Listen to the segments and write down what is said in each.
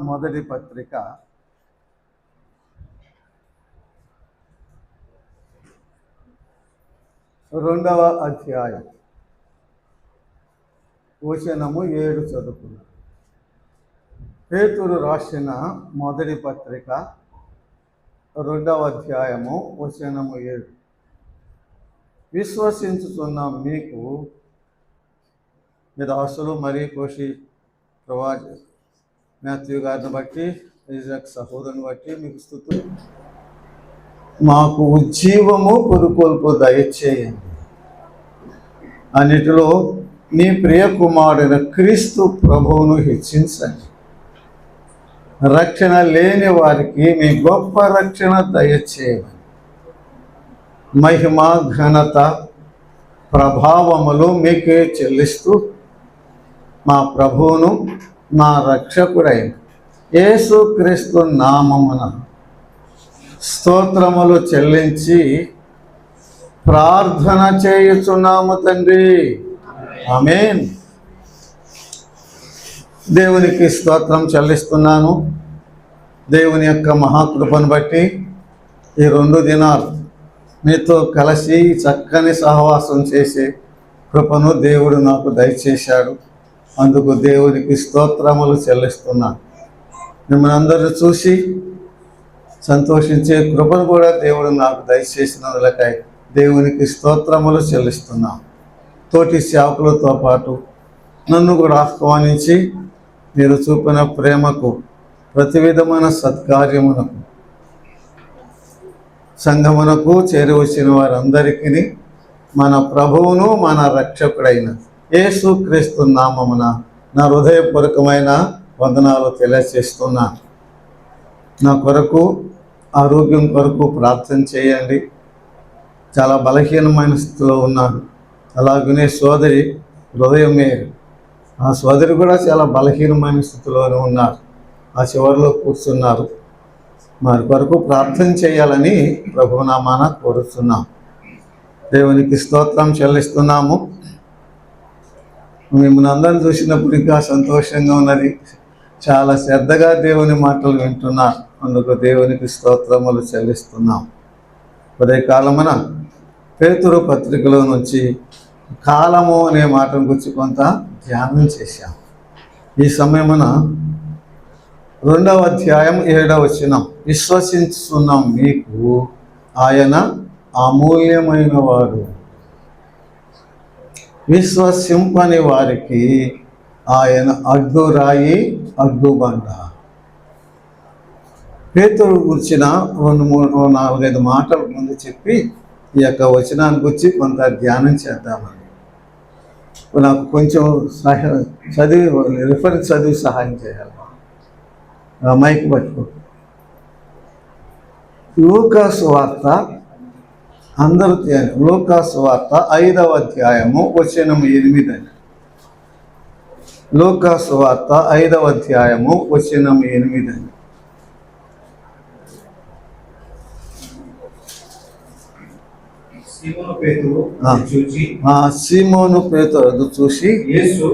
మొదటి పత్రిక 2వ అధ్యాయం వచనము 7 చదువుకున్నాం. పేతురు రాసిన మొదటి పత్రిక 2వ అధ్యాయము వచనము 7. విశ్వసించుతున్న మీకు దాసులు మరియు కోషి ప్రవాజ మాథ్యూ గారిని బట్టి, ఇజాక్ సహోదరుని బట్టి మీకు స్తుతులు. మాకు ఉజ్జీవము పురుకొల్పు దయచేయండి. అన్నిటిలో నీ ప్రియ కుమారుడైన క్రీస్తు ప్రభువును హెచ్చించండి. రక్షణ లేని వారికి మీ గొప్ప రక్షణ దయచేయండి. మహిమ, ఘనత, ప్రభావములు మీకే చెల్లిస్తూ మా ప్రభువును మా రక్షకుడైన యేసుక్రీస్తు నామమున స్తోత్రములు చెల్లించి ప్రార్థన చేయుచున్నాము తండ్రి. ఆమేన్. దేవునికి స్తోత్రం చెల్లిస్తున్నాను. దేవుని యొక్క మహాకృపను బట్టి ఈ 2 దినాలు మీతో కలిసి చక్కని సహవాసం చేసే కృపను దేవుడు నాకు దయచేశాడు. అందుకు దేవునికి స్తోత్రములు చెల్లిస్తున్నాను. మిమ్మల్ని అందరూ చూసి సంతోషించే కృపను కూడా దేవుడు నాకు దయచేసినందులకై దేవునికి స్తోత్రములు చెల్లిస్తున్నాను. తోటి సేవకులతో పాటు నన్ను కూడా ఆహ్వానించి మీరు చూపిన ప్రేమకు, ప్రతి విధమైన సత్కార్యమునకు, సంఘమునకు చేరివచ్చిన వారందరికీ మన ప్రభువును మన రక్షకుడైన యేసుక్రీస్తు నామమున నా హృదయపూర్వకమైన వందనాలు తెలియజేస్తున్నాను. నా కొరకు, ఆరోగ్యం కొరకు ప్రార్థన చేయండి. చాలా బలహీనమైన స్థితిలో ఉన్నాను. అలాగనే సోదరి హృదయమే, ఆ సోదరి కూడా చాలా బలహీనమైన స్థితిలోనే ఉన్నారు. ఆ చివరిలో కూర్చున్నారు. వారి కొరకు ప్రార్థన చేయాలని ప్రభునామాన కోరుతున్నాం. దేవునికి స్తోత్రం చెల్లిస్తున్నాము. మిమ్మల్ని అందరం చూసినప్పుడు ఇంకా సంతోషంగా ఉన్నది. చాలా శ్రద్ధగా దేవుని మాటలు వింటున్నారు. అందుకు దేవునికి స్తోత్రములు చెల్లిస్తున్నాం. ఉదయకాలమున పేతురు పత్రికలో నుంచి కాలము అనే మాటను గురించి కొంత ధ్యానం చేశాం. ఈ సమయమున 2వ అధ్యాయం 7వ వచనం, విశ్వసించుతున్నాం మీకు ఆయన అమూల్యమైన వాడు, విశ్వసింపని వారికి ఆయన అడ్డురాయి, అడ్డుబండ. పేతురు గురించిన 2, 3, 4, 5 మాటలు ముందు చెప్పి ఈ యొక్క వచనాన్ని గురించి కొంత ధ్యానం చేద్దామని. నాకు కొంచెం రిఫరెన్స్ చదివి సహాయం చేయాలి. మైక్ పట్టుకో. లూకాసు వార్త, అందరూ లూకాసు వార్త 5వ అధ్యాయము వచనం 8 అని. లూకాసు వార్త 5వ అధ్యాయము వచనం 8 అని. సీమోను పేతురు చూసి యేసు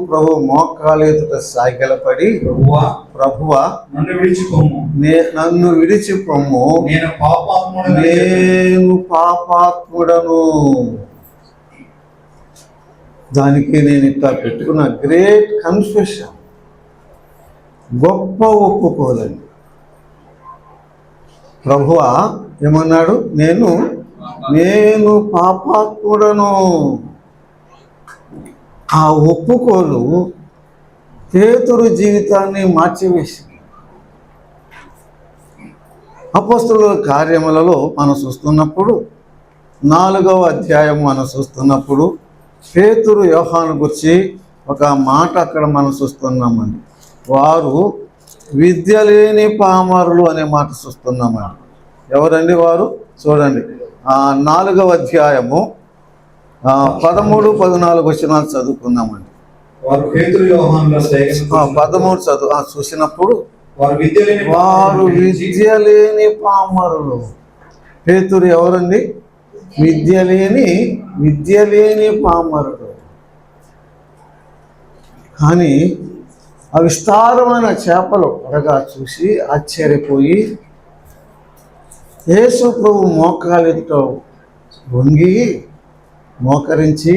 ప్రభు మోకాలు ఎదుట సాగిలపడి, ప్రభువా నన్ను విడిచిపొమ్ము, నేను పాపాత్ముడను. దానికి నేను ఇట్లా పెట్టుకున్న గ్రేట్ కన్ఫెషన్, గొప్ప ఒప్పుకోదండి. ప్రభువా ఏమన్నాడు? నేను పాపాత్ముడను. ఆ ఒప్పుకోలు పేతురు జీవితాన్ని మార్చివేసింది. అపోస్తలుల కార్యములలో మనం చూస్తున్నప్పుడు, 4వ అధ్యాయం మనం చూస్తున్నప్పుడు పేతురు యోహాను గురించి ఒక మాట అక్కడ మనం చూస్తున్నామండి. వారు విద్య లేని పామరులు అనే మాట చూస్తున్నామండి. ఎవరండి వారు? చూడండి, 4వ అధ్యాయము 13, 14 వచనాలు చదువుకుందామండి. 13 చూసినప్పుడు వారు విద్య లేని పామరులు. పేతురు ఎవరండి? విద్య లేని పామరుడు. కానీ ఆ విస్తారమైన చేపలు అనగా చూసి ఆశ్చర్యపోయి యేసు ప్రభు మోకాలితో వంగి మోకరించి,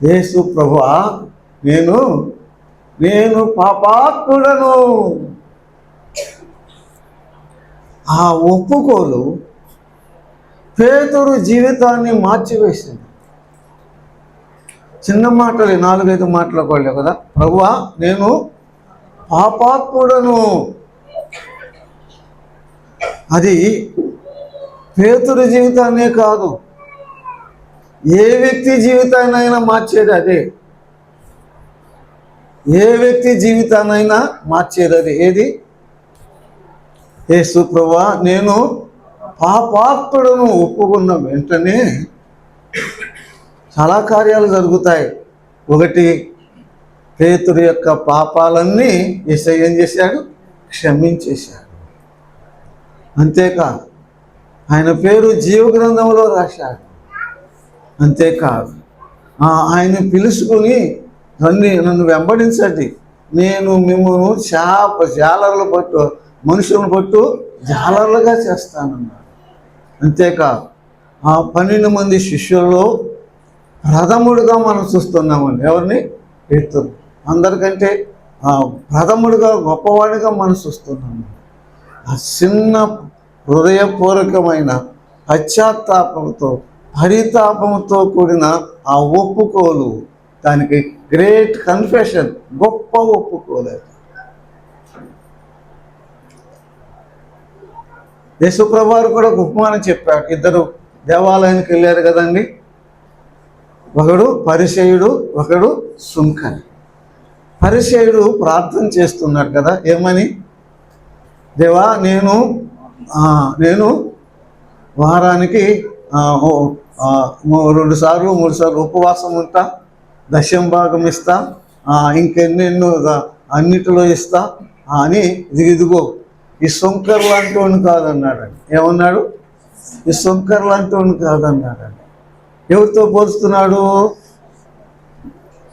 యేసు ప్రభువా, నేను పాపాత్ముడను. ఆ ఒప్పుకోలు పేతురు జీవితాన్ని మార్చివేసింది. చిన్న మాటలు 4-5 మాటలు కదా. ప్రభువా, నేను పాపాత్ముడను. అది పేతురు జీవితాన్నే కాదు, ఏ వ్యక్తి జీవితాన్నైనా మార్చేది అదే. ఏ వ్యక్తి జీవితాన్నైనా మార్చేది అదే. ఏది? యేసు ప్రభువా, నేను పాపాత్ముడను ఒప్పుకున్న వెంటనే చాలా కార్యాలు జరుగుతాయి. ఒకటి, పేతురు యొక్క పాపాలన్నీ యేసయ్య ఏం చేశాడు? క్షమించేశాడు. అంతేకాదు, ఆయన పేరు జీవగ్రంథంలో రాశాడు. అంతేకాదు, ఆయన పిలుచుకుని నన్ను వెంబడించండి, నేను మిమ్మల్ని జాలర్లు పట్టు, మనుషులను పట్టు జాలర్లుగా చేస్తానన్నాడు. అంతేకాదు, ఆ 12 మంది శిష్యుల్లో ప్రథముడుగా మనం చూస్తున్నామండి. ఎవరిని? పేతురు. అందరికంటే ప్రథముడుగా, గొప్పవాడిగా మనం చూస్తున్నాము. ఆ చిన్న హృదయపూర్వకమైన పశ్చాత్తాపంతో, పరితాపంతో కూడిన ఆ ఒప్పుకోలు, దానికి గ్రేట్ కన్ఫెషన్, గొప్ప ఒప్పుకోలేదు. యేసుప్రభువారు కూడా ఉపమానం చెప్పాడు. 2 దేవాలయానికి వెళ్ళారు కదండి. ఒకడు పరిసయ్యుడు, ఒకడు సుంకరి. పరిసయ్యుడు ప్రార్థన చేస్తున్నాడు కదా, ఏమని? దేవా, నేను వారానికి 2 సార్లు 3 సార్లు ఉపవాసం ఉంటా, దశమ భాగం ఇస్తా, ఇంకెన్నెన్నో అన్నిటిలో ఇస్తా అని. ఇదిగో ఈ సుంకర్ లాంటి వాడిని కాదన్నాడండి. ఏమన్నాడు? ఈ సుంకర్ లాంటి వాడిని కాదన్నాడండి. ఎవరితో పోల్చుతున్నాడు?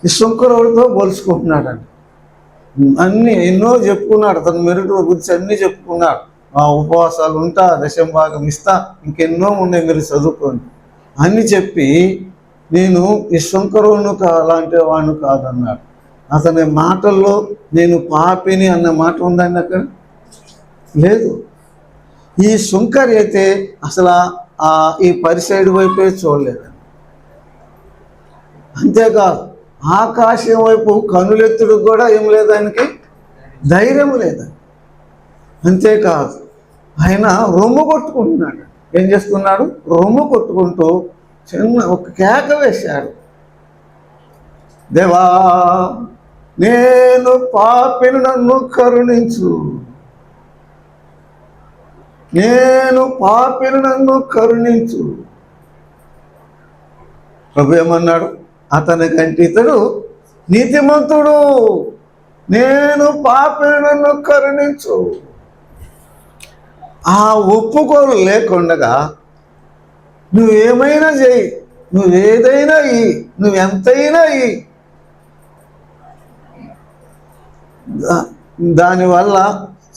ఈ సుంకరుడితో పోల్చుకుంటున్నాడండి. ఎన్నో చెప్పుకున్నాడు, తన మెరుగు గురించి అన్నీ చెప్పుకున్నాడు. ఉపవాసాలు ఉంటా, దశమ భాగం ఇస్తా, ఇంకెన్నో ఉన్నాయి, మీరు చదువుకోండి అన్నీ చెప్పి, నేను ఈ సుంకరుడు అలాంటి వాడిని కాదన్నాడు. అతని మాటల్లో నేను పాపిని అన్న మాట ఉందండి అక్కడ? లేదు. ఈ సుంకరి అయితే అసలు ఈ పరిసైడ్ వైపే చూడలేదు. అంతేకాదు, ఆకాశం వైపు కనులెత్తుడు కూడా ఏం లేదు, ఆయనకి ధైర్యం లేదు. అంతేకాదు, ఆయన రొమ్ము కొట్టుకుంటున్నాడు. ఏం చేస్తున్నాడు? రొమ్ము కొట్టుకుంటూ చిన్న ఒక కేక వేశాడు. దేవా, నేను పాపిని, నన్ను కరుణించు. నేను పాపిని, నన్ను కరుణించు. ప్రభు ఏమన్నాడు? అతనికంటే ఇతడు నీతిమంతుడు. నేను పాపిని, నన్ను కరుణించు. ఆ ఒప్పుకోలు లేకుండగా నువ్వేమైనా చేయి, నువ్వేదైనా ఇయ్యి, నువ్వెంతైనా ఇయ్యి, దానివల్ల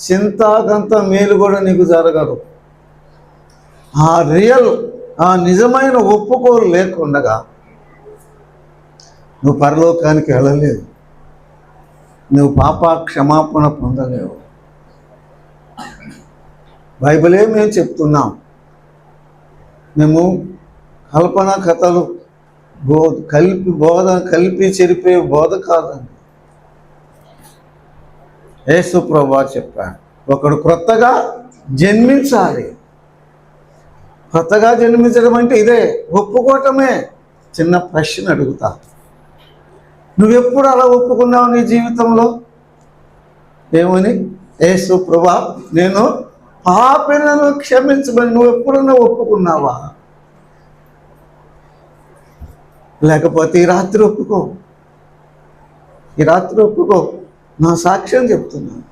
చింతాకంత మేలు కూడా నీకు జరగదు. ఆ నిజమైన ఒప్పుకోలు లేకుండగా నువ్వు పరలోకానికి వెళ్ళలేవు, నువ్వు పాప క్షమాపణ పొందలేవు. బైబిలే మేము చెప్తున్నాం. మేము కల్పన కథలు కలిపి చెరిపే బోధ కాదండి. యేసు ప్రభువు చెప్పాడు, ఒకడు క్రొత్తగా జన్మించాలి. కొత్తగా జన్మించడం అంటే ఇదే, ఒప్పుకోవటమే. చిన్న ప్రశ్న అడుగుతా, నువ్వెప్పుడు అలా ఒప్పుకున్నావు నీ జీవితంలో? ఏమని? యేసు ప్రభువా, నేను పాపిని క్షమించమని నువ్వు ఎప్పుడన్నా ఒప్పుకున్నావా? లేకపోతే ఈ రాత్రి ఒప్పుకో, ఈ రాత్రి ఒప్పుకో. నా సాక్ష్యం చెప్తున్నాను.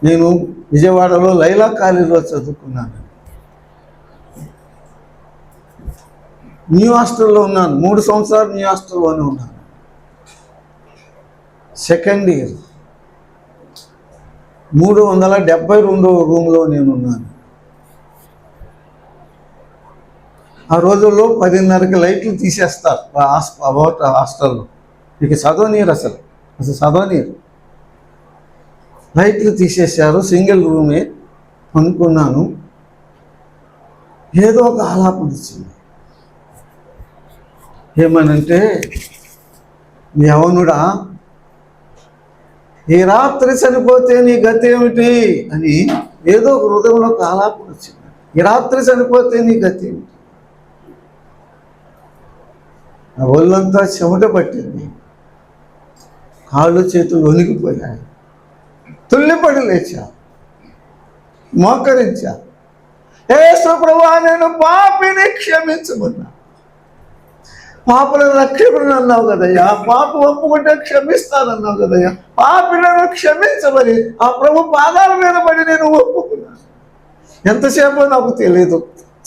నేను విజయవాడలో లైలా కాలేజీలో చదువుకున్నాను. న్యూ హాస్టల్లో ఉన్నాను. 3 సంవత్సరాలు న్యూ హాస్టల్లోనే ఉన్నాను. సెకండ్ ఇయర్ 372 రూమ్లో నేను ఉన్నాను. ఆ రోజుల్లో 10:30కి లైట్లు తీసేస్తారు హాస్టల్లో. ఇక చదవనీరు, అసలు చదవనీరు. లైట్లు తీసేశారు. సింగిల్ రూమే అనుకున్నాను. ఏదో ఒక ఆలాపన వచ్చింది. ఏమనంటే, యవనుడా, ఈ రాత్రి చనిపోతే నీ గతి ఏమిటి అని ఏదో ఒక హృదయంలో ఒక ఆలాపన వచ్చింది. ఈ రాత్రి చనిపోతే నీ గతి ఏమిటి? ఆ ఒళ్ళంతా చెమట పట్టింది. కాళ్ళు చేతులు వణికిపోయాయి. తుల్లిపడి లేచా, మోకరించా. యేసు ప్రభువా, నేను పాపిని క్షమించమన్నా. పాపలను రక్షకుడు అన్నావు కదయ్యా, పాప ఒప్పుకుంటే క్షమిస్తానన్నావు కదయ్యా, పాపిలను క్షమించమని ఆ ప్రభు పాదాల మీద పడి నేను ఒప్పుకున్నాను. ఎంతసేపో నాకు తెలియదు,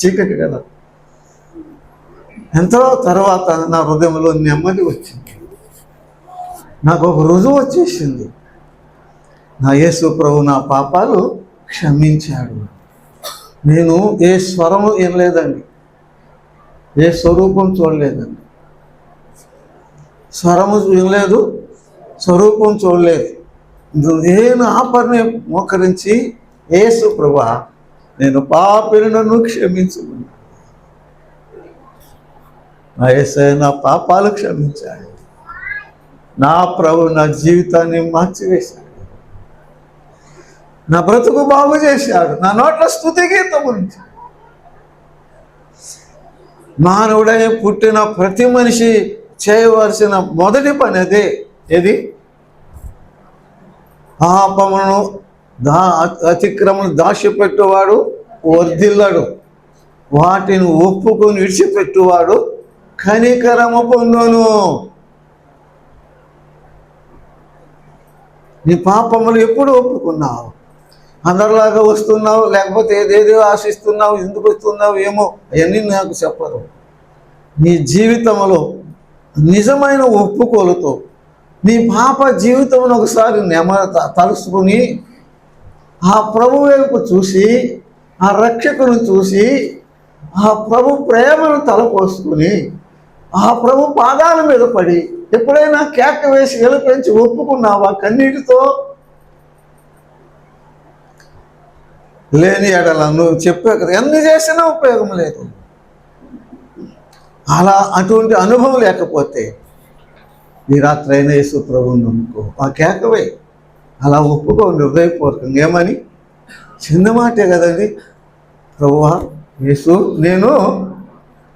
చీకటి కదా. ఎంతో తర్వాత నా హృదయంలో నెమ్మది వచ్చింది. నాకు ఒక రుజువు వచ్చేసింది. నా యేసు ప్రభు నా పాపాలు క్షమించాడు. నేను ఏ స్వరము వినలేదండి, ఏ స్వరూపం చూడలేదండి. స్వరము వినలేదు, స్వరూపం చూడలేదు. నేను ఆపరిని మోకరించి, యేసు ప్రభువా, నేను పాపిని, నన్ను క్షమించుకున్నా. నా యేసయ్య నా పాపాలు క్షమించాడు. నా ప్రభు నా జీవితాన్ని మార్చివేశాడు. నా బ్రతుకు బాగు చేశాడు. నా నోట్ల స్తుతి గీతం గురించి. మానవుడై పుట్టిన ప్రతి మనిషి చేయవలసిన మొదటి పని అదే. ఏది? పాపమును అతిక్రమను దాచిపెట్టువాడు వర్ధిల్లాడు, వాటిని ఒప్పుకొని విడిచిపెట్టువాడు కనికరము పొందును. నీ పాపములు ఎప్పుడు ఒప్పుకున్నావు? అందరిలాగా వస్తున్నావు, లేకపోతే ఏదేదో ఆశిస్తున్నావు, ఎందుకు వస్తున్నావు ఏమో, అవన్నీ నాకు చెప్పరు. నీ జీవితంలో నిజమైన ఒప్పుకోలుతో నీ పాప జీవితంలో ఒకసారి తలుసుకుని ఆ ప్రభు వైపు చూసి, ఆ రక్షకుని చూసి, ఆ ప్రభు ప్రేమను తలపోసుకుని ఆ ప్రభు పాదాల మీద పడి ఎప్పుడైనా కేక వేసి వెలుపరించి ఒప్పుకున్నావా కన్నీటితో? లేని ఎడల నువ్వు చెప్పే కదా, ఎన్ని చేసినా ఉపయోగం లేదు. అలా అటువంటి అనుభవం లేకపోతే ఈ రాత్రి అయినా యేసు ప్రభువుని నమ్ముకో, ఆ కేకవే అలా ఒప్పుకోండి హృదయపూర్వకంగా. ఏమని? చిన్న మాటే కదండి, ప్రభువా యేసు, నేను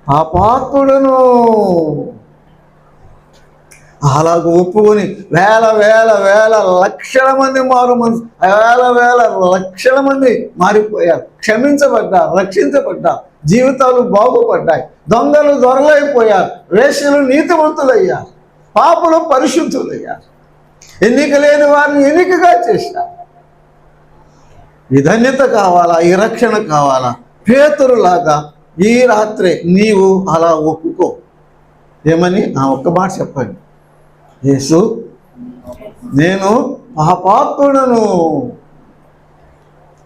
పాపాత్ముడను. అలాగ ఒప్పుకొని వేల వేల వేల లక్షల మంది వేల లక్షల మంది మారిపోయారు, క్షమించబడ్డారు, రక్షించబడ్డారు, జీవితాలు బాగుపడ్డాయి. దొంగలు దొరలైపోయారు, వేశ్యలు నీతివంతులయ్యారు, పాపులు పరిశుద్ధులయ్యారు, ఎన్నిక లేని వారిని ఎన్నికగా చేశారు. ఈ ధన్యత కావాలా? ఈ రక్షణ కావాలా? పేతురులాగా ఈ రాత్రి నీవు అలా ఒప్పుకో. ఏమని? నా ఒక్క మాట చెప్పండి, యేసు నేను పాపాత్ముడను.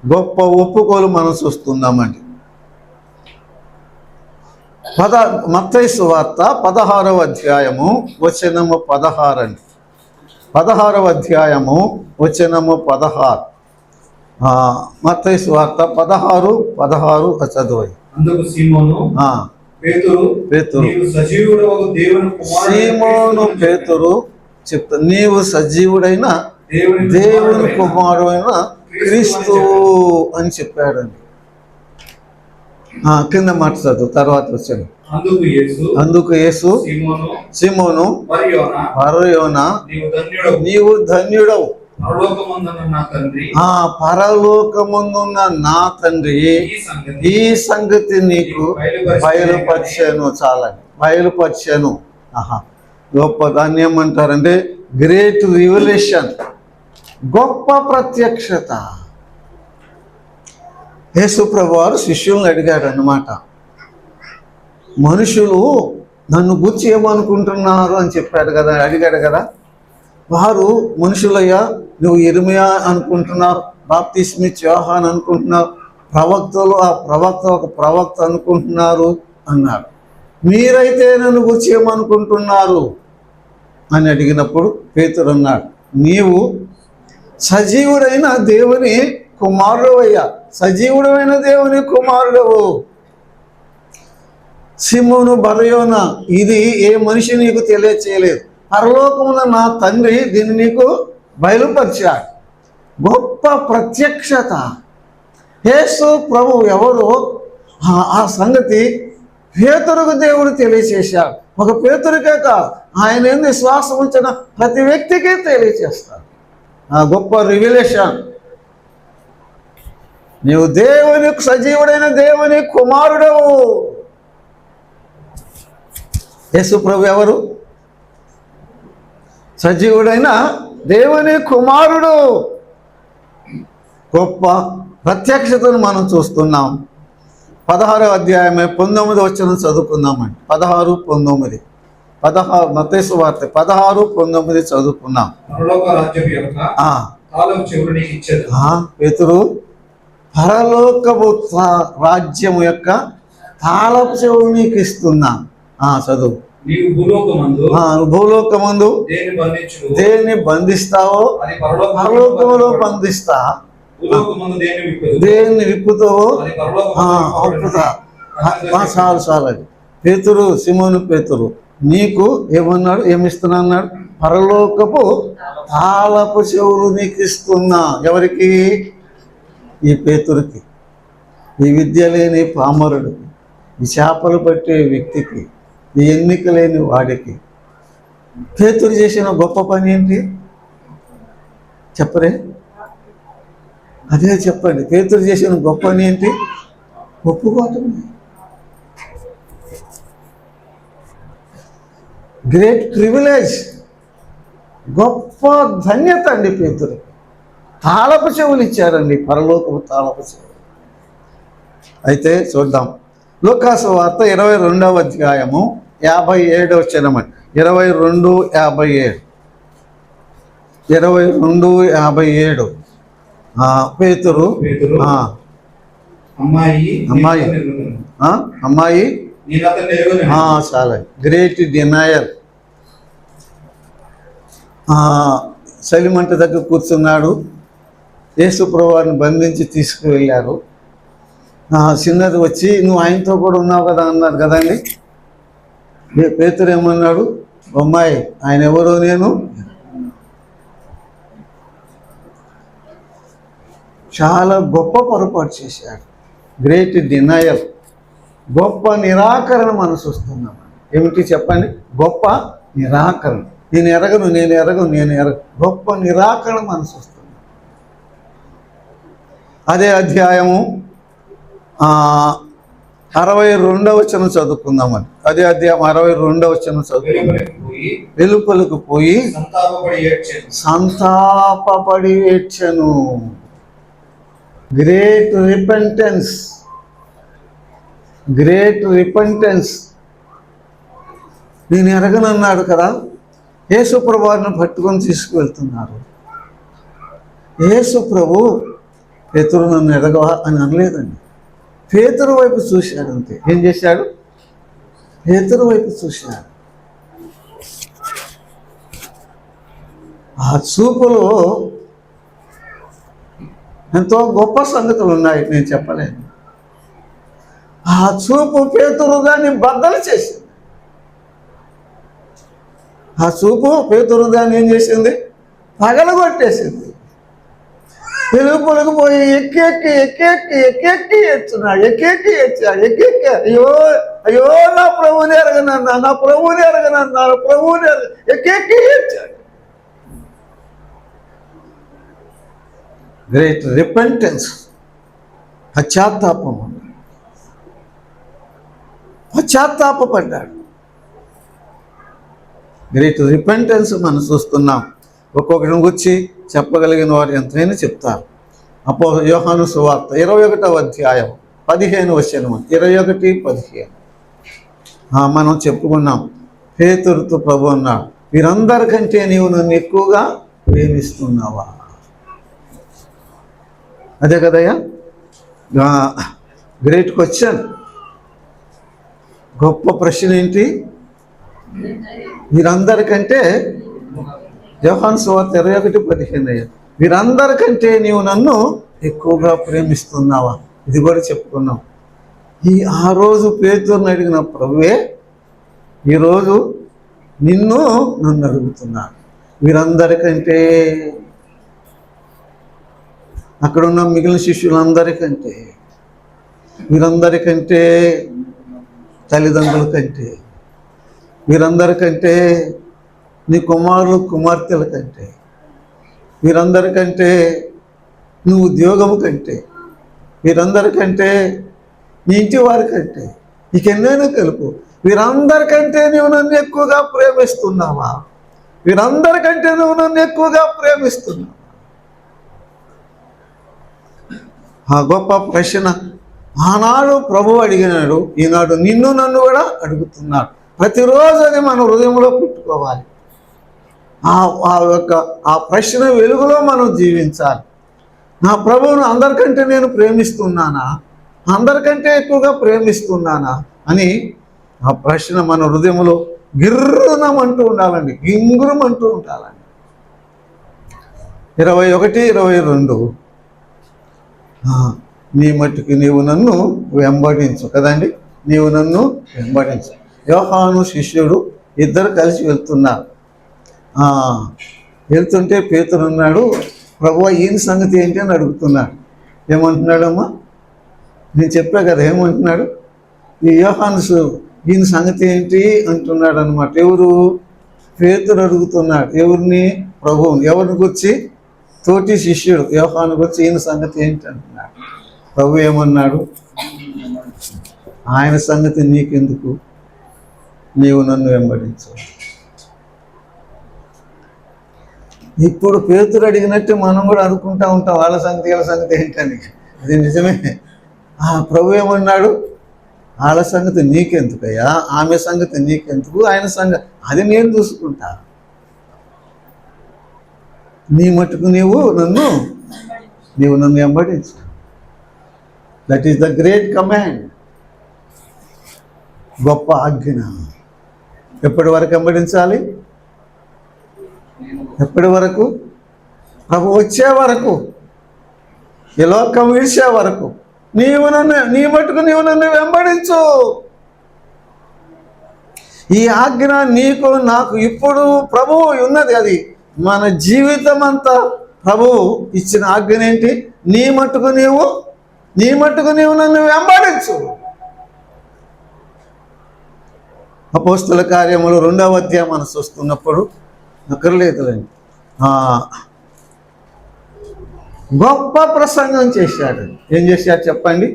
గొప్ప ఒప్పుకోలు మనం చూస్తున్నామండి. మత్తయి సువార్త 16వ అధ్యాయము వచనము 16 అండి. 16వ అధ్యాయము వచనము 16. మత్తయి సువార్త 16 చదువు. అందుకు సీమోను పేతురు సీమోను పేతురు చెప్తా, నీవు సజీవుడైన దేవుని కుమారుడైన క్రీస్తు అని చెప్పాడండి. కింద మాట చదువు, తర్వాత వచ్చాడు. అందుకు యేసు సీమోను బర్యోనా, నీవు ధన్యుడవు, పరలోకమందున్న నా తండ్రి ఈ సంగతి నీకు బయలుపరిచాను. చాలండి, బయలుపరిచాను. గొప్ప దాన్ని ఏమంటారంటే గ్రేట్ రివల్యూషన్, గొప్ప ప్రత్యక్షత. యేసు ప్రభువారు శిష్యుల్ని అడిగాడు అన్నమాట, మనుషులు నన్ను గురించి ఏమనుకుంటున్నారు అని చెప్పాడు కదా, అడిగాడు కదా. వారు మనుషులయ్యా, నువ్వు ఇర్మియా అనుకుంటున్నారు, బాప్తిస్మిచ్చే యోహాను అనుకుంటున్నారు, ప్రవక్తలు ఆ ప్రవక్త ఒక ప్రవక్త అనుకుంటున్నారు అన్నాడు. మీరైతే నన్ను గురించి ఏమనుకుంటున్నారు అని అడిగినప్పుడు పేతురు అన్నాడు, నీవు సజీవుడైన దేవుని కుమారుడు అయ్యా, సజీవుడైన దేవుని కుమారుడవు. సిమోను బరయోన, ఇది ఏ మనిషి నీకు తెలియచేయలేదు, పరలోకమున నా తండ్రి దీన్ని నీకు బయలుపరిచాడు. గొప్ప ప్రత్యక్షత. యేసు ప్రభు ఎవరో ఆ సంగతి పేతురుకు దేవుడు తెలియచేశాడు. ఒక పేతురికే కాదు, ఆయన ఏంది విశ్వాసం ఉంచిన ప్రతి వ్యక్తికి తెలియచేస్తాడు. ఆ గొప్ప రివిలేషన్. నీవు దేవుని సజీవుడైన దేవుని కుమారుడవు. యేసు ప్రభు ఎవరు? సజీవుడైన దేవుని కుమారుడు. గొప్ప ప్రత్యక్షతను మనం చూస్తున్నాం. 16వ అధ్యాయమే 19 వచనం చదువుకుందామండి. 16, 19. మత్తయి సువార్త 16, 19 చదువుకున్నాం. పేతురు, పరలోకపు రాజ్యము యొక్క తాళపు చెవులు నీకు ఇస్తున్నా. చదువు. భూలోకమందు దేన్ని బంధిస్తావో పరలోకములో బంధిస్తా, దేన్ని విప్పుతావో ఒప్పుతా. చాలు అది. పేతురు, సిమోను పేతురు, నీకు ఏమన్నాడు, ఏమిస్తున్నా అన్నాడు? పరలోకపు తాళపు చెవులు నీకు ఇస్తున్నా. ఎవరికి? ఈ పేతురికి, ఈ విద్య లేని పామరుడికి, ఈ చేపలు పట్టే వ్యక్తికి, ఈ ఎన్నిక లేని వాడికి పేతురు చేసిన గొప్ప పని ఏంటి చెప్పరే? అదే చెప్పండి. పేతురు చేసిన గొప్ప పని ఏంటి? ఒప్పుకోవటమే. గ్రేట్ ప్రివిలేజ్, గొప్ప ధన్యత అండి పేతురికి. తాళపు చెవులు ఇచ్చారండి, పరలోకపు తాళపు చెవులు. అయితే చూద్దాం. లూకాసు వార్త 22వ అధ్యాయము 57వ వచనం. 22:57. 22:57. పేతురు, అమ్మాయి చాలా గ్రేట్ డినయర్. చలిమంట దగ్గర కూర్చున్నాడు. యేసు ప్రభువుని బంధించి తీసుకువెళ్ళారు. చిన్నది వచ్చి, నువ్వు ఆయనతో కూడా ఉన్నావు కదా అన్నారు కదండి. పేతురు ఏమన్నాడు? అమ్మాయి, ఆయన ఎవరో నేను. చాలా గొప్ప పొరపాటు చేశాడు. గ్రేట్ డినయల్, గొప్ప నిరాకరణ మనసు వస్తున్నాం. ఏమిటి చెప్పండి? గొప్ప నిరాకరణ. నేను ఎరగను. గొప్ప నిరాకరణ మనసు వస్తుంది. అదే అధ్యాయము 62వ వచనం చదువుకుందామని. అదే అధ్యాయం 62వ వచనం చదువుకుందాం. వెలుపలకు పోయి సంతాపపడి ఏడ్చెను. Great repentance. నేను ఎరగనన్నాడు కదా. యేసు ప్రభువుని పట్టుకొని తీసుకువెళ్తున్నారు. యేసు ప్రభు పేతురు నన్ను ఎరగవా అని అనలేదండి. పేతురు వైపు చూశాడు అంతే. ఏం చేశాడు? పేతురు వైపు చూశాడు. ఆ చూపులో ఎంతో గొప్ప సంగతులు ఉన్నాయి, నేను చెప్పలేను. ఆ చూపు పేతురు దాన్ని బద్దలు చేసింది. ఆ చూపు పేతురు దాన్ని ఏం చేసింది? పగలగొట్టేసింది. వెలుపలకు పోయి ఎక్కెక్కి ఎచ్చున్నాడు. ఎక్కెక్కి అయ్యో నా ప్రభువుని ఎరగనన్నా, ఎక్కెక్కి ఎచ్చాడు. గ్రేట్ రిపెంటెన్స్, పశ్చాత్తాపడ్డాడు. గ్రేట్ రిపెంటెన్స్ మనం చూస్తున్నాం. ఒక్కొక్కరిని గురించి చెప్పగలిగిన వారు ఎంతైనా చెప్తారు. యోహాను సువార్త 21వ అధ్యాయం 15వ వచనం. 21:15. మనం చెప్పుకున్నాం. పేతురుతో ప్రభు అన్నాడు, వీరందరికంటే నీవు నన్ను ఎక్కువగా ప్రేమిస్తున్నావా? అదే కదయ్యా గ్రేట్ క్వశ్చన్. గొప్ప ప్రశ్న ఏంటి? వీరందరికంటే యోహాను సువార్త 21:15 వీరందరికంటే నీవు నన్ను ఎక్కువగా ప్రేమిస్తున్నావా? ఇది కూడా చెప్పుకున్నాం. ఆ రోజు పేతురుని అడిగిన ప్రభువే ఈరోజు నన్ను అడుగుతున్నాను. వీరందరికంటే, అక్కడున్న మిగిలిన శిష్యులందరికంటే, వీరందరికంటే, తల్లిదండ్రుల కంటే, వీరందరికంటే, నీ కుమారులు కుమార్తెల కంటే, వీరందరికంటే, నువ్వు ఉద్యోగము కంటే, వీరందరికంటే, నీ ఇంటి వారి కంటే, నీకెన్నైనా కలుపు, వీరందరికంటే నువ్వు నన్ను ఎక్కువగా ప్రేమిస్తున్నావా? వీరందరికంటే నువ్వు నన్ను ఎక్కువగా ప్రేమిస్తున్నావా? ఆ గొప్ప ప్రశ్న ఆనాడు ప్రభు అడిగినాడు, ఈనాడు నన్ను కూడా అడుగుతున్నాడు. ప్రతిరోజు అది మన హృదయంలో పెట్టుకోవాలి. ఆ ప్రశ్న వెలుగులో మనం జీవించాలి. నా ప్రభువును అందరికంటే నేను ప్రేమిస్తున్నానా? అందరికంటే ఎక్కువగా ప్రేమిస్తున్నానా అని ఆ ప్రశ్న మన హృదయంలో గిర్రునమంటూ ఉండాలండి, గింగురమంటూ ఉండాలండి. 21-22 నీ మట్టుకు నీవు నన్ను వెంబడించు కదండి. నీవు నన్ను వెంబడించు. యోహాను శిష్యుడు ఇద్దరు కలిసి వెళ్తున్నారు. వెళ్తుంటే పేతురు అన్నాడు, ప్రభువా ఈయన సంగతి ఏంటి అని అడుగుతున్నాడు. ఏమంటున్నాడమ్మా? నేను చెప్పా కదా ఏమంటున్నాడు. ఈ యోహాను ఈయన సంగతి ఏంటి అంటున్నాడు అనమాట. ఎవరు? పేతురు అడుగుతున్నాడు. ఎవరిని? ప్రభువుని. ఎవరిని గురించి? తోటి శిష్యుడు యోహాను గురించి ఈయన సంగతి ఏంటి అంటున్నాడు. ప్రభు ఏమన్నాడు? ఆయన సంగతి నీకెందుకు, నీవు నన్ను వెంబడించు. ఇప్పుడు పేతురు అడిగినట్టు మనం కూడా అనుకుంటా ఉంటాం, వాళ్ళ సంగతి వీళ్ళ సంగతి ఏంటని. అది నిజమే. ప్రభు ఏమన్నాడు? వాళ్ళ సంగతి నీకెందుకయ్యా, ఆమె సంగతి నీకెందుకు, ఆయన సంగతి అది నేను చూసుకుంటా. నీ మట్టుకు నీవు నన్ను వెంబడించు. That is the great command. గొప్ప ఆజ్ఞ. ఎప్పటి వరకు వెంబడించాలి? ఎప్పటి వరకు? ప్రభు వచ్చే వరకు, ఈ లోకం విడిచే వరకు నీ మట్టుకు నీవు నన్ను వెంబడించు. ఈ ఆజ్ఞ నీకు నాకు ఇప్పుడు ప్రభువు ఉన్నది. అది మన జీవితం అంతా ప్రభువు ఇచ్చిన ఆజ్ఞ ఏంటి? నీ మట్టుకు నీవు నన్ను వెంబడించు. అపోస్తుల కార్యములు 2వ అధ్యాయం మనం చూస్తున్నప్పుడు అక్కర్లేదులేండి, గొప్ప ప్రసంగం చేశాడు. ఏం చేశాడు చెప్పండి?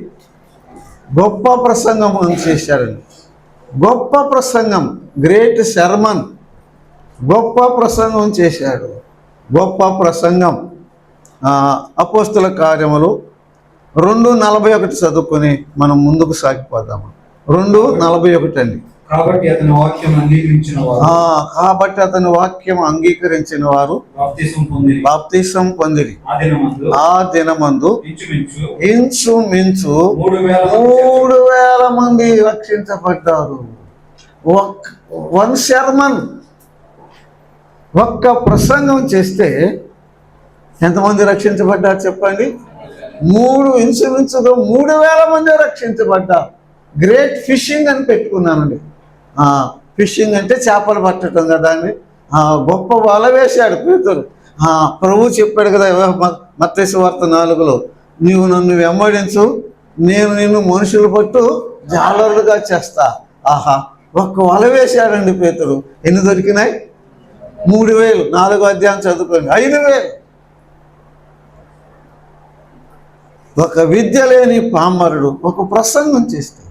గొప్ప ప్రసంగం చేశాడండి. గొప్ప ప్రసంగం, గ్రేట్ శర్మన్, గొప్ప ప్రసంగం చేశాడు. గొప్ప ప్రసంగం. అపోస్తుల కార్యములు 2:41 చదువుకొని మనం ముందుకు సాగిపోదాము. 2:41 అండి. కాబట్టి అతని వాక్యం అంగీకరించిన వారు బాప్తిసం పొందిరి. ఆ దినమందు ఇంచుమించు 3,000 మంది రక్షించబడ్డారు. వన్ శర్మన్, ఒక్క ప్రసంగం చేస్తే ఎంతమంది రక్షించబడ్డారు చెప్పండి? ఇంచుమించుగా 3,000 మంది రక్షించబడ్డారు. గ్రేట్ ఫిషింగ్ అని పెట్టుకున్నానండి. ఫిషింగ్ అంటే చేపలు పట్టడం కదా అండి. గొప్ప వల వేశాడు పేతురు. ప్రభు చెప్పాడు కదా మత్తయి సువార్త 4లో, నీవు నన్ను వెంబడించు, నేను నిన్ను మనుషులు పట్టు జాలరులుగా చేస్తా. ఒక్క వల వేశాడండి పేతురు. ఎన్ని దొరికినాయి? 3,000. 4వ అధ్యాయం చదువుకోండి. 5,000. ఒక విద్య లేని పామరుడు ఒక ప్రసంగం చేస్తే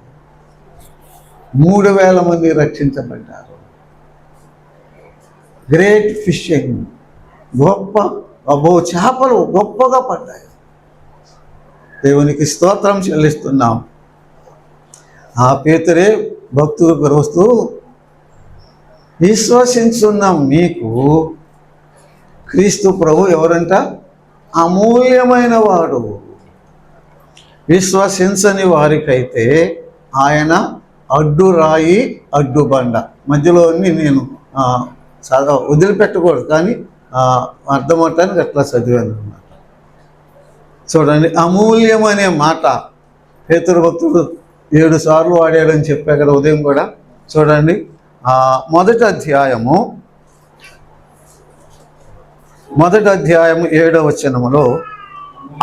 3,000 మంది రక్షించబడ్డారు. Great fishing. గొప్ప చేపలు గొప్పగా పడ్డాయి. దేవునికి స్తోత్రం చెల్లిస్తున్నాం. ఆ పేతురే భక్తులు వస్తూ విశ్వసించున్న మీకు క్రీస్తు ప్రభు ఎవరంట? అమూల్యమైన వాడు. విశ్వసించని వారికైతే ఆయన అడ్డు రాయి అడ్డు బండ. మధ్యలో నేను వదిలిపెట్టకూడదు, కానీ అర్థమవటానికి అట్లా చదివాను అన్నమాట. చూడండి, అమూల్యం అనే మాట పేతురు భక్తుడు 7 సార్లు వాడాడని చెప్పా కదా ఉదయం కూడా. చూడండి, మొదటి అధ్యాయము 7వ వచనములో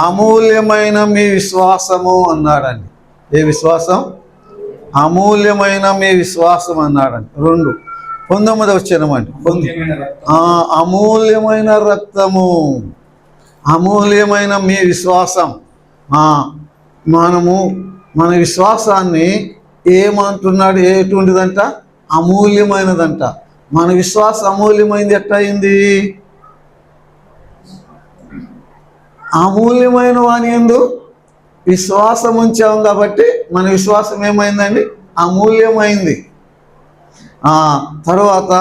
అమూల్యమైన మీ విశ్వాసము అన్నాడండి. ఏ విశ్వాసం? అమూల్యమైన మీ విశ్వాసం అన్నాడండి. 19వ వచనం అండి, అమూల్యమైన రక్తము, అమూల్యమైన మీ విశ్వాసం. మన విశ్వాసాన్ని ఏమంటున్నాడు? ఎటువంటిదంట? అమూల్యమైనదంట. మన విశ్వాసం అమూల్యమైనది ఎట్లా అయింది? అమూల్యమైన వాని యందు విశ్వాసం ఉంచాం కాబట్టి మన విశ్వాసం ఏమైందండి? అమూల్యమైంది. తర్వాత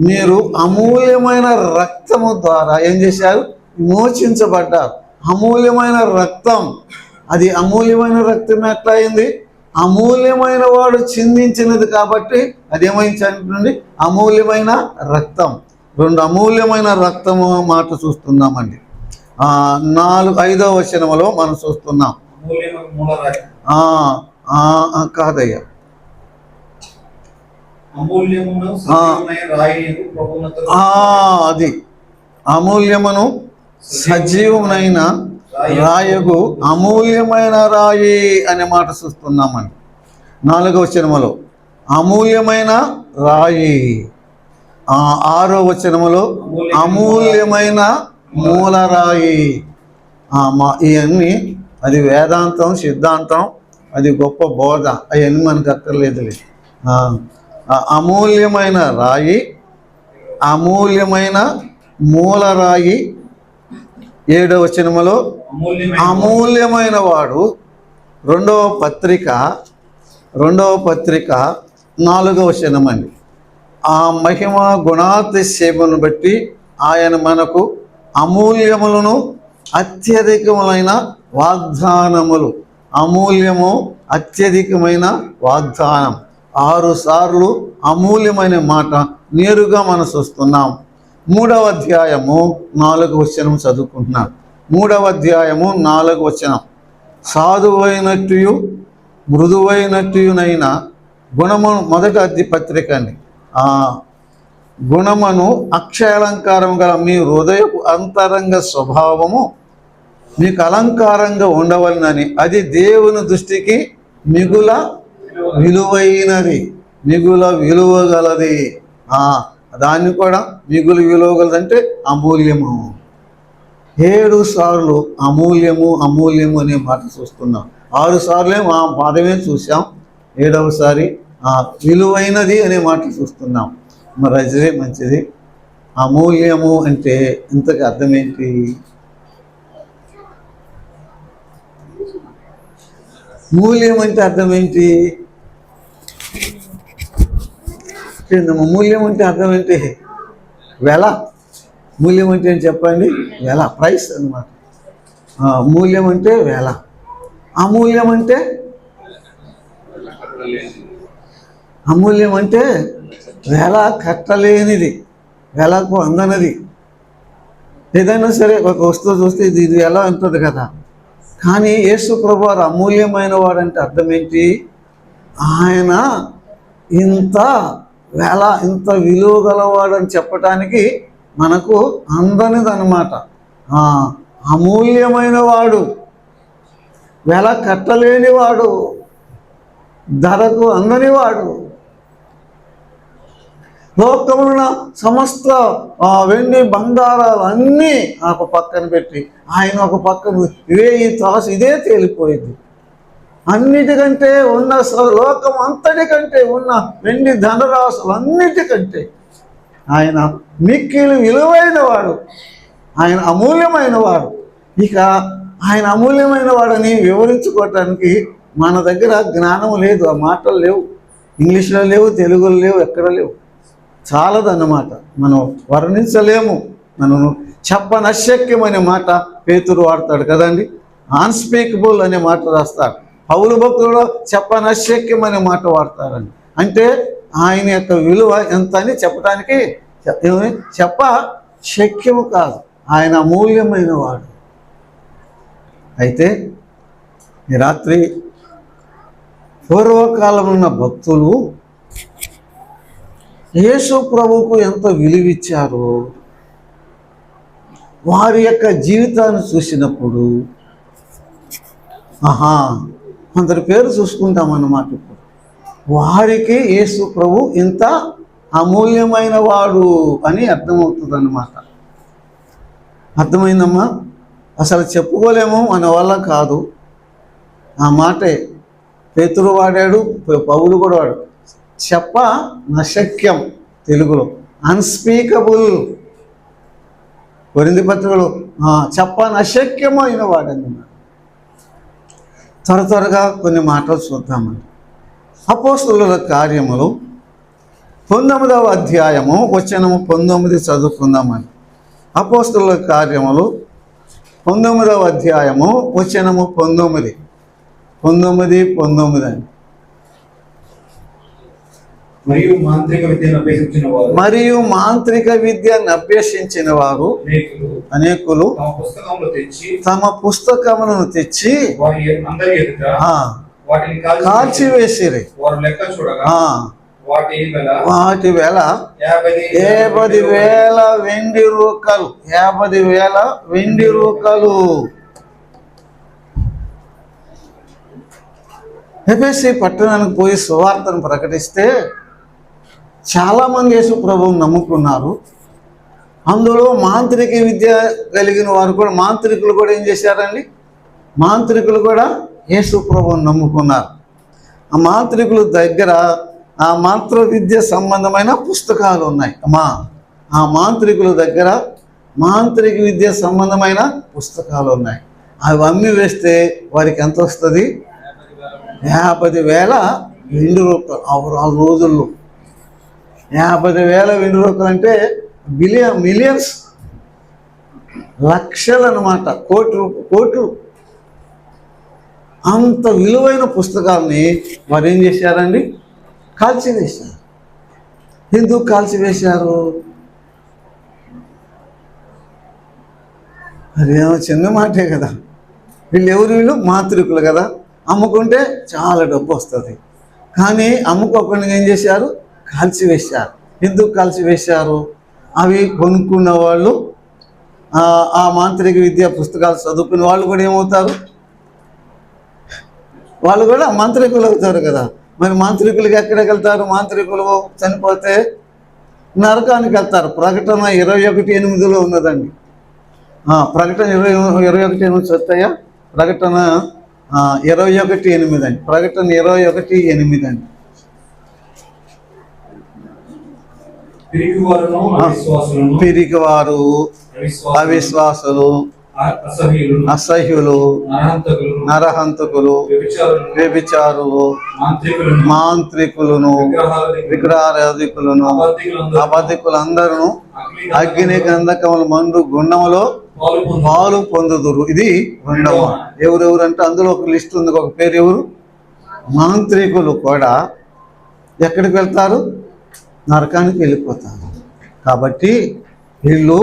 మీరు అమూల్యమైన రక్తము ద్వారా ఏం చేశారు? విమోచించబడ్డారు. అమూల్యమైన రక్తం, అది అమూల్యమైన రక్తం ఎట్లా అయింది? అమూల్యమైన వాడు చిందించినది కాబట్టి అది ఏమైందండి? అమూల్యమైన రక్తం. 2 అమూల్యమైన రక్తము మాట చూస్తున్నామండి. 5వ వచనములో మనం చూస్తున్నాం. కాదయ్యా, అది అమూల్యమును సజీవమైన రాయగు అమూల్యమైన రాయి అనే మాట చూస్తున్నామండి. 4వ వచనములో అమూల్యమైన రాయి. 6వ వచనములో అమూల్యమైన మూలరాయి. ఇవన్నీ అది వేదాంతం, సిద్ధాంతం, అది గొప్ప బోధ. అవన్నీ మనకు అక్కర్లేదులే. అమూల్యమైన రాయి, అమూల్యమైన మూలరాయి. 7వ వచనములో అమూల్యమైన వాడు. 2వ పత్రిక 4వ వచనం అండి. ఆ మహిమ గుణాతిశయమును బట్టి ఆయన మనకు అమూల్యములను అత్యధికములైన వాగ్దానములు. అమూల్యము, అత్యధికమైన వాగ్దానం. 6 సార్లు అమూల్యమైన మాట నేరుగా మనం చూస్తున్నాం. 3వ అధ్యాయము 4వ వచనం చదువుకుంటున్నాం. 3వ అధ్యాయము 4వ వచనం. సాధువైనట్టు మృదువైనట్టునైన గుణము. మొదటి పత్రిక అండి. గుణమును అక్షయాలంకారం గల మీ హృదయపు అంతరంగ స్వభావము మీకు అలంకారంగా ఉండవలనని, అది దేవుని దృష్టికి మిగుల విలువైనది, మిగుల విలువగలది. దాన్ని కూడా మిగులు విలువగలదంటే అమూల్యము. 7 సార్లు అమూల్యము అమూల్యము అనే మాట చూస్తున్నాం. 6 సార్లే ఆ పదమే చూసాం. 7వసారి విలువైనది అనే మాట చూస్తున్నాం. మరి అదే మంచిది. అమూల్యము అంటే ఇంతకు అర్థం ఏంటి? మూల్యం అంటే అర్థం ఏంటి? మూల్యం అంటే అర్థం ఏంటి? వెల. మూల్యం అంటే ఏం చెప్పండి? వెల, ప్రైస్ అన్నమాట. మూల్యం అంటే వెల. అమూల్యం అంటే వెల కట్టలేనిది, వెలకు అందనది. ఏదైనా సరే ఒక వస్తువు చూస్తే ఇది ఎలా ఉంటుంది కదా. కానీ యేసు ప్రభు వారు అమూల్యమైన వాడంటే అర్థం ఏంటి? ఆయన ఇంత వెల, ఇంత విలువ గలవాడని చెప్పటానికి మనకు అందనిదన్నమాట. అమూల్యమైన వాడు, వెల కట్టలేనివాడు, ధరకు అందనివాడు. లోకమున సమస్త వెండి బంగారాలు అన్నీ ఒక పక్కన పెట్టి ఆయన ఒక పక్కన ఈ తాసు ఇదే తేలిపోయింది. అన్నిటికంటే ఉన్న లోకం అంతటికంటే ఉన్న వెండి ధనరాశులు అన్నిటికంటే ఆయన మిక్కిలి విలువైన వాడు, ఆయన అమూల్యమైన వాడు. ఇక ఆయన అమూల్యమైన వాడని వివరించుకోవటానికి మన దగ్గర జ్ఞానం లేదు, ఆ మాటలు లేవు. ఇంగ్లీష్లో లేవు, తెలుగులో లేవు, ఎక్కడ లేవు. చాలదన్నమాట. మనం వర్ణించలేము. మనం చెప్పనశక్యమనే మాట పేతురు వాడతాడు కదండి. అన్స్పీకబుల్ అనే మాట రాస్తాడు. పౌలు భక్తుడు చెప్పనశక్యం అనే మాట వాడతారండి. అంటే ఆయన యొక్క విలువ ఎంత అని చెప్పడానికి చెప్ప శక్యము కాదు. ఆయన అమూల్యమైన వాడు. అయితే ఈ రాత్రి పూర్వకాలం ఉన్న భక్తులు యేసు ప్రభువుకు ఎంత విలువిచ్చారో వారి యొక్క జీవితాన్ని చూసినప్పుడు కొందరి పేరు చూసుకుంటామన్నమాట. ఇప్పుడు వారికి యేసు ప్రభు ఇంత అమూల్యమైన వాడు అని అర్థమవుతుంది అన్నమాట. అర్థమైందమ్మా? అసలు చెప్పుకోలేము, మన వల్ల కాదు. ఆ మాటే పేతురు వాడాడు, పౌలు కూడా వాడు. చెప్ప నశక్యం, తెలుగులో అన్స్పీకబుల్. కొరింథీ పత్రికలో చెప్పనశక్యము అయిన వాడన్నమాట. త్వరగా కొన్ని మాటలు చూద్దామండి. అపోస్తలుల కార్యములు 19వ అధ్యాయము వచనము 19 చదువుకుందామండి. అపోస్తలుల కార్యములు 19వ అధ్యాయము వచనము 19 అండి. మరియు మాంత్రిక విద్యను అభ్యసించిన వారు అనేకులు తమ పుస్తకములను తెచ్చి కాల్చివేసిరి. వాటి వేల 50,000 వెండి రూకలు. 50,000 వెండి రూకలు. ఎఫెసీ పట్టణానికి పోయి సువార్తను ప్రకటిస్తే చాలామంది యేసు ప్రభువును నమ్ముకున్నారు. అందులో మాంత్రిక విద్య కలిగిన వారు కూడా, మాంత్రికులు కూడా ఏం చేశారండి? మాంత్రికులు కూడా యేసు ప్రభువును నమ్ముకున్నారు. ఆ మాంత్రికుల దగ్గర ఆ మంత్ర విద్య సంబంధమైన పుస్తకాలు ఉన్నాయి. ఆ మాంత్రికుల దగ్గర మాంత్రిక విద్య సంబంధమైన పుస్తకాలు ఉన్నాయి. అవి అమ్మి వేస్తే వారికి ఎంత వస్తుంది? 50,000 వెండి రూపాయలు. ఆ రోజుల్లో 50,000 వెండి రూపాయలు అంటే మిలియన్స్, లక్షలు అన్నమాట, కోట్లు. అంత విలువైన పుస్తకాలని వారు ఏం చేశారండి? కాల్చివేశారు. ఎందుకు కాల్చివేశారు? అదేమో చిన్న మాటే కదా. వీళ్ళు మాంత్రికులు కదా, అమ్ముకుంటే చాలా డబ్బు వస్తుంది. కానీ అమ్ముకోకుండా ఏం చేశారు? కాల్చివేశారు. ఎందుకు కాల్చివేశారు? అవి కొనుక్కున్న వాళ్ళు, ఆ మాంత్రిక విద్య పుస్తకాలు చదువుకున్న వాళ్ళు కూడా ఏమవుతారు? వాళ్ళు కూడా మాంత్రికులు అవుతారు కదా. మరి మాంత్రికులకి ఎక్కడికి వెళ్తారు? మాంత్రికులు చనిపోతే నరకానికి వెళ్తారు. ప్రకటన 21:8 ఉన్నదండి. ప్రకటన 21:8 చదువుతాయా? ప్రకటన 21:8 అండి. ప్రకటన 21:8 అండి. పిరికివారు, అవిశ్వాసులు, అసహ్యులు, నరహంతకులు, వ్యభిచారులు, మాంత్రికులను, విగ్రహారాధికులను, అబద్ధికులందరూ అగ్ని గంధకముల మండు గుండములో పాలు పొందుదురు. ఇది 2వ. ఎవరెవరు అంటే అందులో ఒక లిస్ట్ ఉంది. ఒక పేరు ఎవరు? మాంత్రికులు కూడా ఎక్కడికి వెళ్తారు? నరకానికి వెళ్ళిపోతారు. కాబట్టి వీళ్ళు,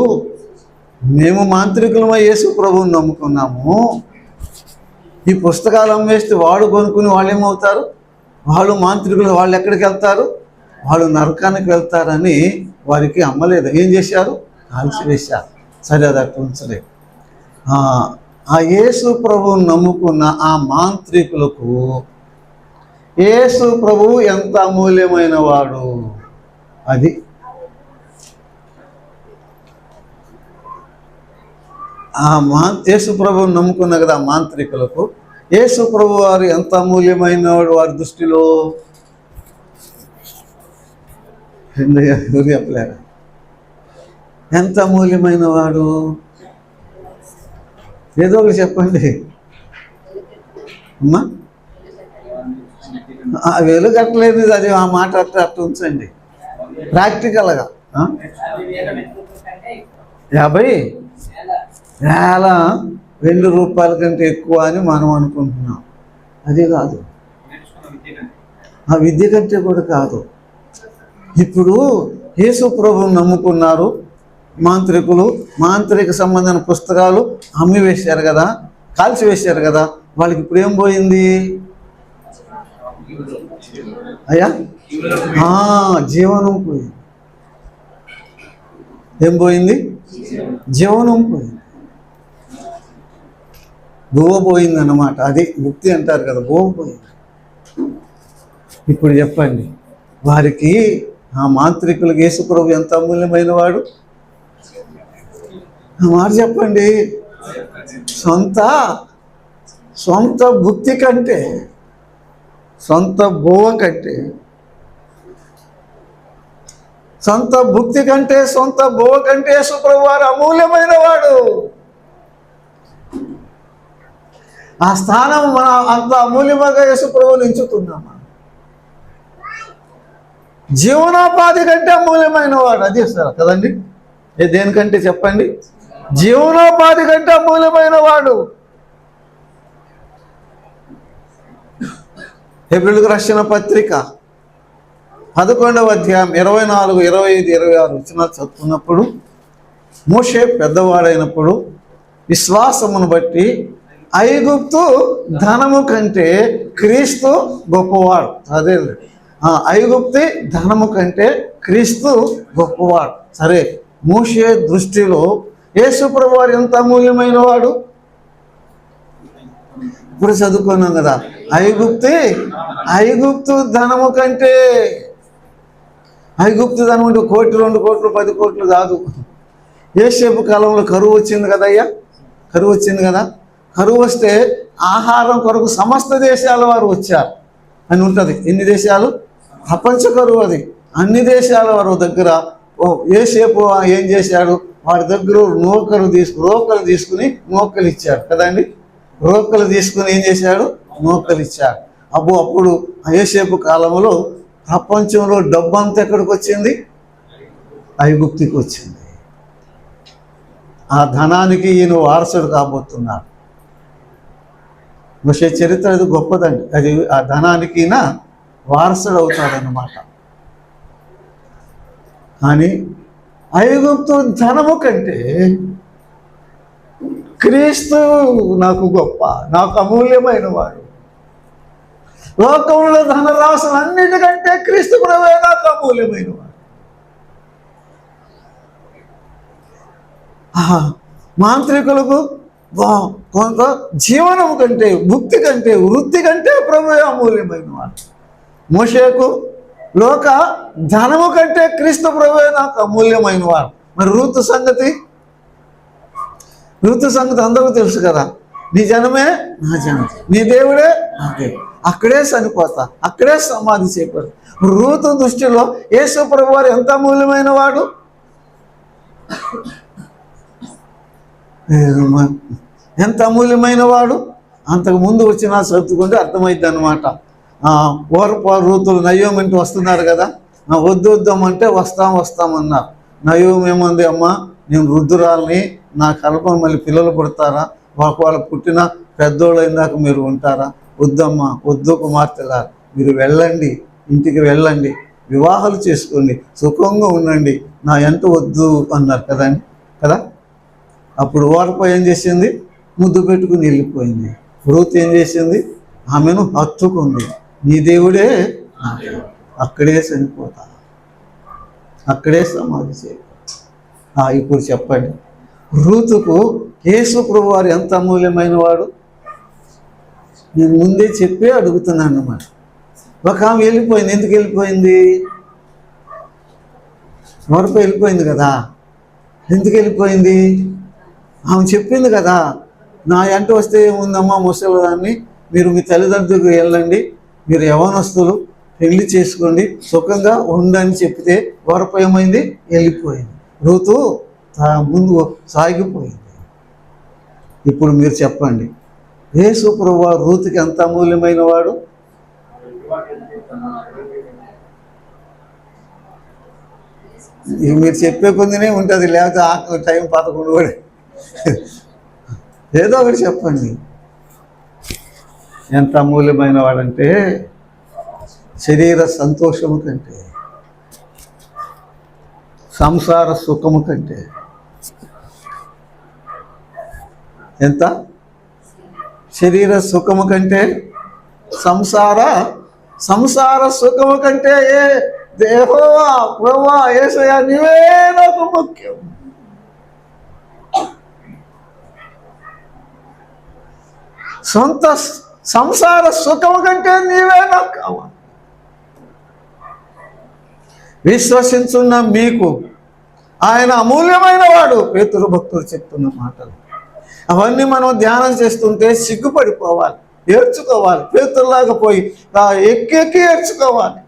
మేము మాంత్రికులమై యేసు ప్రభువుని నమ్ముకున్నాము, ఈ పుస్తకాలు అమ్మేస్తే వాడు కొనుక్కుని వాళ్ళు ఏమవుతారు? వాళ్ళు మాంత్రికులు. వాళ్ళు ఎక్కడికి వెళ్తారు? వాళ్ళు నరకానికి వెళ్తారని వారికి అమ్మలేదు. ఏం చేశారు? కాల్చివేశారు. సరే, అది అట్లా ఉంచలేదు. ఆ యేసు ప్రభువుని నమ్ముకున్న ఆ మాంత్రికులకు యేసు ప్రభువు ఎంత అమూల్యమైన వాడు. అది యేసు ప్రభువుని నమ్ముకున్న కదా మాంత్రికులకు యేసు ప్రభు వారు ఎంత అమూల్యమైన వాడు వారి దృష్టిలో. చెప్పలేరా? ఎంత అమూల్యమైన వాడు? ఏదో ఒకటి చెప్పండి అమ్మా. వెలుగట్లేదు, అది ఆ మాట అట్లా ఉంచండి ప్రాక్టికల్గా. 50,000 2 రూపాయల కంటే ఎక్కువ అని మనం అనుకుంటున్నాం. అది కాదు, ఆ విద్య కంటే కూడా కాదు. ఇప్పుడు యేసు ప్రభువుని నమ్ముకున్నారు మాంత్రికులు, మాంత్రిక సంబంధమైన పుస్తకాలు అమ్మి వేశారు కదా, కాల్చి వేశారు కదా, వాళ్ళకి ఇప్పుడు ఏం పోయింది అయ్యా? జీవనం పోయింది. ఏం పోయింది? జీవనం పోయింది, బువ్వ పోయింది అన్నమాట. అది ముక్తి అంటారు కదా, బువ్వ పోయింది. ఇప్పుడు చెప్పండి, వారికి ఆ మాంత్రికులకు యేసు ప్రభు ఎంత అమూల్యమైన వాడు? ఆ మాట చెప్పండి. సొంత భుక్తి కంటే, సొంత బువ్వ కంటే, సొంత భుక్తి కంటే, సొంత బువ్వ కంటే యేసు ప్రభు వారు అమూల్యమైన వాడు. ఆ స్థానం మనం అంత అమూల్యముగా యేసు ప్రభువుని ఎంచుతున్నామా? జీవనోపాధి కంటే అమూల్యమైన వాడు. అది సార్ కదండి, దేనికంటే చెప్పండి? జీవనోపాధి కంటే అమూల్యమైన వాడు. హెబ్రీయులకు రాసిన పత్రిక 11వ అధ్యాయం 24, 25, 26 వచనాలు చదువుతున్నప్పుడు, మోషే పెద్దవాడైనప్పుడు విశ్వాసమును బట్టి ఐగుప్తు ధనము కంటే క్రీస్తు గొప్పవాడు. అదే, ఐగుప్తి ధనము కంటే క్రీస్తు గొప్పవాడు. సరే, మోషే దృష్టిలో యేసు ప్రభువు వారు ఎంత అమూల్యమైన వాడు? ఇప్పుడు చదువుకున్నాం కదా, ఐగుప్తు ధనము కంటే. ఐగుప్తు ధనం అంటే 1 కోటి, 2 కోట్లు, 10 కోట్లు కాదు. యోసేపు కాలంలో కరువు వచ్చింది కదా అయ్యా, కరువు వచ్చింది కదా. కరువు వస్తే ఆహారం కొరకు సమస్త దేశాల వారు వచ్చారు అని ఉంటుంది. ఎన్ని దేశాలు? ప్రపంచ కరువు అది. అన్ని దేశాల వారు దగ్గర యోసేపు ఏం చేశాడు? వారి దగ్గర రోకలు తీసుకుని నూకలు ఇచ్చాడు కదండి. రోకలు తీసుకుని ఏం చేశాడు? నూకలు ఇచ్చాడు. అప్పుడు యోసేపు కాలంలో ప్రపంచంలో డబ్బు అంతా ఎక్కడికి వచ్చింది? ఐగుప్తుకి వచ్చింది. ఆ ధనానికి ఈయన వారసుడు కాబోతున్నాడు. మోషే చరిత్ర అది గొప్పదండి. అది ఆ ధనానికి ఈయన వారసుడు అవుతాడన్నమాట. కానీ ఐగుప్తు ధనము కంటే క్రీస్తు నాకు గొప్ప, నాకు అమూల్యమైన వాడు. లోకంలో ధనరాశులు అన్నిటికంటే క్రీస్తు ప్రభువే నాకు అమూల్యమైన వాడు. మాంత్రికులకు కొంత జీవనం కంటే, భుక్తి కంటే, వృత్తి కంటే ప్రభువే అమూల్యమైన వాడు. మోషేకు లోక ధనము కంటే క్రీస్తు ప్రభువే నాకు అమూల్యమైన వాడు. మరి రూతు సంగతి అందరూ తెలుసు కదా. నీ జనమే నా జనం, నీ దేవుడే నా దేవుడు. అక్కడే చనిపోతా, అక్కడే సమాధి చేపడు. రూతు దృష్టిలో యేసు ప్రభు వారు ఎంత అమూల్యమైన వాడు? ఎంత అమూల్యమైన వాడు? అంతకు ముందు వచ్చిన చదువుకుంటే అర్థమైద్ది అనమాట. ఓర్ప రూతులు నయోమి ఇంటి వస్తున్నారు కదా, వద్దామంటే వస్తామన్నారు. నయోమి ఏమంది? అమ్మ, నేను వృద్ధురాలని, నా కల్పన మళ్ళీ పిల్లలు పుడతారా? వాళ్ళు పుట్టిన పెద్దోళ్ళు అయినాక మీరు ఉంటారా? వద్దమ్మా, వద్దు కుమార్తెలా, మీరు వెళ్ళండి, ఇంటికి వెళ్ళండి, వివాహాలు చేసుకోండి, సుఖంగా ఉండండి, నా ఎంట వద్దు అన్నారు కదండి కదా. అప్పుడు ఓర్ప ఏం చేసింది? ముద్దు పెట్టుకుని వెళ్ళిపోయింది. రూత్ ఏం చేసింది? ఆమెను హత్తుకుంది. నీ దేవుడే నా దేవుడు. అక్కడే చనిపోతా, అక్కడే సమాధి చేయ. ఇప్పుడు చెప్పండి, రూతుకు యేసు ప్రభు వారు ఎంత అమూల్యమైన వాడు? నేను ముందే చెప్పే అడుగుతున్నాను అన్నమాట. ఒక ఆమె వెళ్ళిపోయింది. ఎందుకు వెళ్ళిపోయింది? ఓర్ప వెళ్ళిపోయింది కదా. ఎందుకు వెళ్ళిపోయింది? ఆమె చెప్పింది కదా, నా ఎంట వస్తే ఏముందమ్మా ముసలిదాన్ని, మీరు మీ తల్లిదండ్రులకు వెళ్ళండి, మీరు యవ్వనస్తులు, పెళ్లి చేసుకోండి, సుఖంగా ఉండని చెప్తే ఓర్ప ఏమైంది? వెళ్ళిపోయింది. రూతు ముందు సాగిపోయింది. ఇప్పుడు మీరు చెప్పండి, యేసు ప్రభువు రూతుకి ఎంత అమూల్యమైన వాడు? ఇక మీరు చెప్పే కొద్దినే ఉంటుంది, లేకపోతే ఆకలి టైం 11 కూడా. ఏదో ఒకటి చెప్పండి. ఎంత అమూల్యమైన వాడంటే శరీర సంతోషము కంటే, సంసార సుఖము కంటే ఎంత, శరీర సుఖము కంటే సంసార సుఖము కంటే దేహోవా ప్రభువా యేసయ్యా నీవే నాకు ముఖ్యం. సంసార సుఖము కంటే నీవే నాకు కావాలి. విశ్వసించున్న మీకు ఆయన అమూల్యమైన వాడు. పేతురు భక్తుడు చెప్తున్న మాటలు అవన్నీ మనం ధ్యానం చేస్తుంటే సిగ్గుపడిపోవాలి, ఏడ్చుకోవాలి. పేతురులాగా పోయి ఎక్కి ఏడ్చుకోవాలి.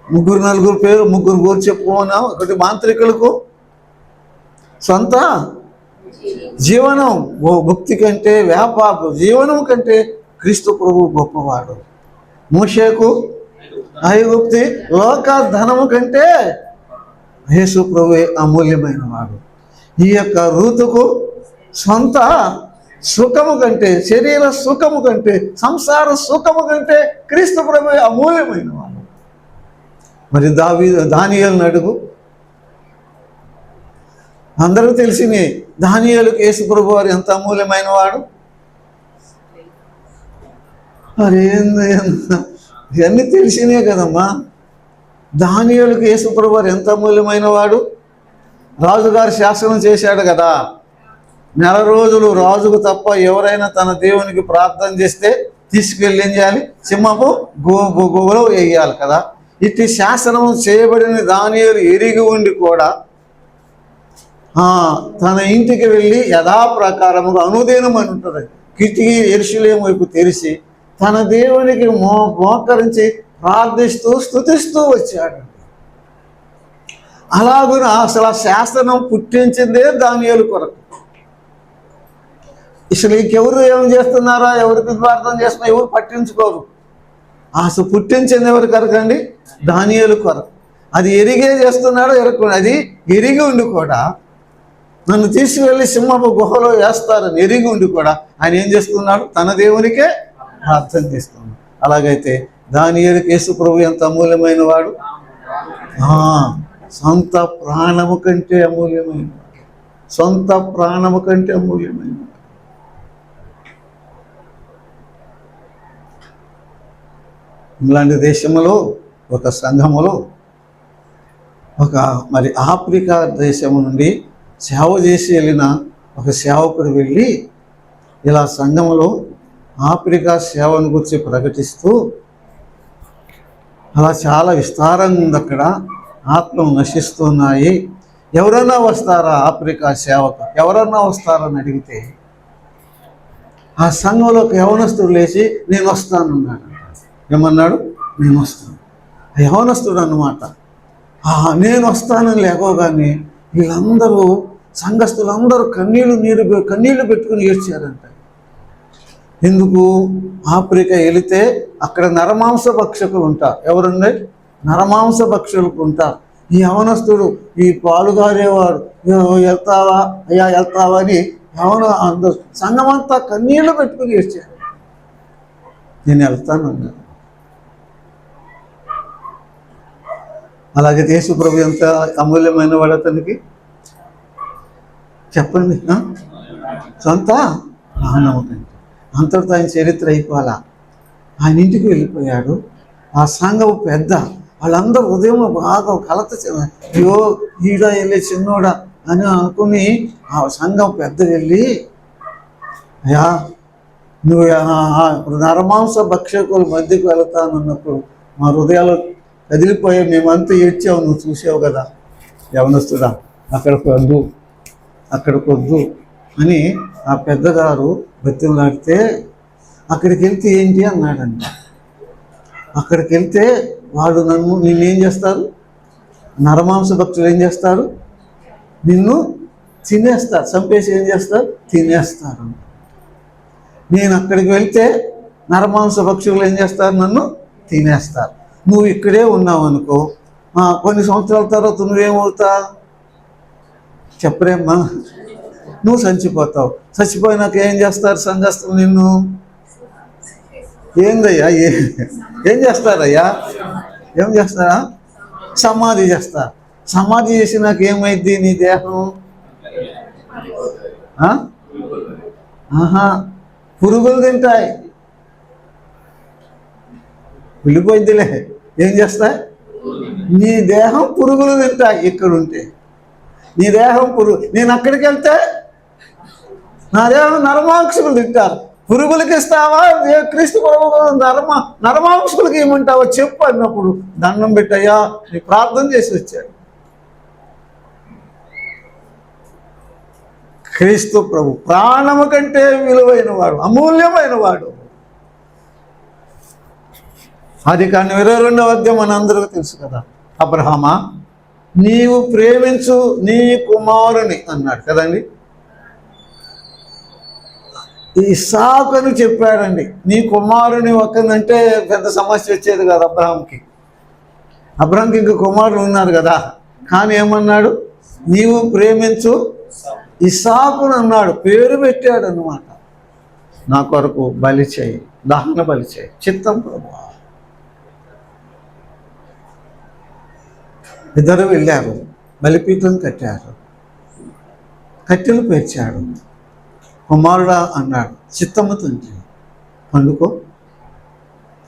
3-4 పేరు 3 గూర్చి చెప్పుకోనా. ఒకటి మాంత్రికులకు సొంత జీవనం, భక్తి కంటే వ్యాపారం జీవనం కంటే క్రీస్తు ప్రభు గొప్పవాడు. మోషేకు ఐగుప్తి లోక ధనము కంటే యేసు ప్రభువే అమూల్యమైన వాడు. ఈ యొక్క రూతుకు సొంత సుఖము కంటే, శరీర సుఖము కంటే, సంసార సుఖము కంటే క్రీస్తు ప్రభువే అమూల్యమైన వాడు. మరి దానియేలును అడుగు, అందరూ తెలిసినే దానియేలుకు యేసు ప్రభు వారు ఎంత అమూల్యమైన వాడు. మరి ఇవన్నీ తెలిసినే కదమ్మా. దానియేలుకు యేసు ప్రభు వారు ఎంత అమూల్యమైన వాడు. రాజుగారు శాసనం చేశాడు కదా, 4 రోజులు రాజుకు తప్ప ఎవరైనా తన దేవునికి ప్రార్థన చేస్తే తీసుకెళ్ళి ఏం చేయాలి, సింహపు గుహలో వేయాలి కదా. ఇట్టి శాసనం చేయబడిన దానియేలు ఎరిగి ఉండి కూడా తన ఇంటికి వెళ్ళి యథాప్రకారముగా అనుదినం అని ఉంటుంది, కిటికీ యెరూషలేము వైపు తెరిచి తన దేవునికి మోకరించి ప్రార్థిస్తూ స్తుతిస్తూ వచ్చాడు. అలాగున అసలు ఆ శాసనం పుట్టించిందే దానియేలు కొరకు. అసలు ఇంకెవరు ఏం చేస్తున్నారా, ఎవరికి ప్రార్థన చేస్తున్నా ఎవరు పట్టించుకోరు. అసలు పుట్టించింది ఎవరి కొరకండి, దానియేలు కొరకు. అది ఎరిగే చేస్తున్నాడు, అది ఎరిగి ఉండి కూడా నన్ను తీసుకువెళ్ళి సింహపు గుహలో వేస్తారని ఎరిగి ఉండి కూడా ఆయన ఏం చేస్తున్నాడు, తన దేవునికే ప్రార్థన చేస్తున్నాడు. అలాగైతే దానియేలుకు యేసు ప్రభు ఎంత అమూల్యమైన వాడు. సొంత ప్రాణము కంటే అమూల్యమైన వాడు, సొంత ప్రాణము కంటే అమూల్యమైన వాడు. ఇంగ్లాండ్ దేశంలో ఒక సంఘములో మరి ఆఫ్రికా దేశము నుండి సేవ చేసి వెళ్ళిన ఒక సేవకుడు వెళ్ళి ఇలా సంఘములో ఆఫ్రికా సేవను గురించి ప్రకటిస్తూ అలా చాలా విస్తారంగా ఉంది, అక్కడ ఆత్మలు నశిస్తున్నాయి, ఎవరన్నా వస్తారా ఆఫ్రికా సేవకు, ఎవరన్నా వస్తారని అడిగితే ఆ సంఘంలోకి యవనస్తుడు లేచి నేను వస్తానన్నాడు. ఏమన్నాడు, నేను వస్తాను. యవనస్తుడు అన్నమాట. నేను వస్తానని లేకోగానే వీళ్ళందరూ సంఘస్థులందరూ కన్నీళ్లు పెట్టుకుని ఏడ్చారంట. ఎందుకు, ఆఫ్రికా వెళితే అక్కడ నరమాంస భక్షకులు ఉంటారు. ఎవరండి, నరమాంస భక్షకులు ఉంటారు. ఈ యవనస్తుడు ఈ పాలుగారేవాడు వెళ్తావా అయ్యా వెళ్తావా అని అందరూ సంఘమంతా కన్నీళ్లు పెట్టుకుని ఏడ్చారు. నేను వెళ్తానన్నాను. అలాగే యేసు ప్రభు ఎంత అమూల్యమైన వాడు అతనికి చెప్పండి. సొంత ప్రాణము కంటే. అంతటితో ఆయన చరిత్ర అయిపోవాలా. ఆయన ఇంటికి వెళ్ళిపోయాడు. ఆ సంఘం పెద్ద వాళ్ళందరూ ఉదయం బాగా కలత, అయ్యో ఈడ వెళ్ళే చిన్నోడా అని అనుకుని ఆ సంఘం పెద్ద వెళ్ళి, అయ్యా నువ్వు నరమాంస భక్షకుల మధ్యకు వెళతానన్నప్పుడు మా హృదయాలు కదిలిపోయా, మేమంతా ఏడ్చావు, నువ్వు చూసావు కదా. యవనస్తుడా అక్కడికి వద్దు అని ఆ పెద్దగారు బతిమలాడితే అక్కడికి వెళ్తే ఏంటి అన్నాడంట. అక్కడికి వెళ్తే వాడు నిన్నేం చేస్తారు, నరమాంస భక్తులు ఏం చేస్తారు, నిన్ను తినేస్తారు, చంపేసి ఏం చేస్తారు, తినేస్తారు. నేను అక్కడికి వెళ్తే నరమాంస భక్షకులు ఏం చేస్తారు, నన్ను తినేస్తారు. నువ్వు ఇక్కడే ఉన్నావు అనుకో, కొన్ని సంవత్సరాల తర్వాత నువ్వేమవుతా చెప్పరేమ్మా? నువ్వు చచ్చిపోతావు. చచ్చిపోయినాక ఏం చేస్తారు సంఘస్థులు? నిన్ను ఏందయ్యా ఏం చేస్తారయ్యా? ఏం చేస్తారా? సమాధి చేస్తారు. సమాధి చేసినాక ఏమైంది నీ దేహం? పురుగులు తింటాయి. వెళ్ళిపోయిందిలే. ఏం చేస్తాయి? నీ దేహం పురుగులు తింటాయి. ఇక్కడుంటే నీ దేహం నేను అక్కడికి వెళ్తే నా దేహం నరమాంసకులు తింటారు. పురుగులకి ఇస్తావా? క్రీస్తు నరమాంసకులకి ఏమంటావా చెప్పు అన్నప్పుడు దండం పెట్టయ్యా నీ ప్రార్థన చేసి వచ్చాడు. క్రీస్తు ప్రభు ప్రాణము కంటే విలువైన వాడు, అమూల్యమైన వాడు. ఆదికాండం 22వ అధ్యాయం మనందరికీ తెలుసు కదా. అబ్రహామా, నీవు ప్రేమించు నీ కుమారుని అన్నాడు కదండి. ఇస్సాకు అని చెప్పాడండి. నీ కుమారుని ఒక్కనంటే పెద్ద సమస్య వచ్చేది కదా అబ్రహాంకి. అబ్రహాంకి ఇంక కుమారులు ఉన్నారు కదా. కానీ ఏమన్నాడు? నీవు ప్రేమించు ఇస్సాకును అన్నాడు. పేరు పెట్టాడు అన్నమాట. నా కొరకు బలి చేయి, దహన బలి చేయి. చిత్తం ప్రభు. ఇద్దరు వెళ్ళారు, బలిపీఠం కట్టారు, కట్టెలు పేర్చాడు. కుమారుడా అన్నాడు. చిత్తము తండ్రి,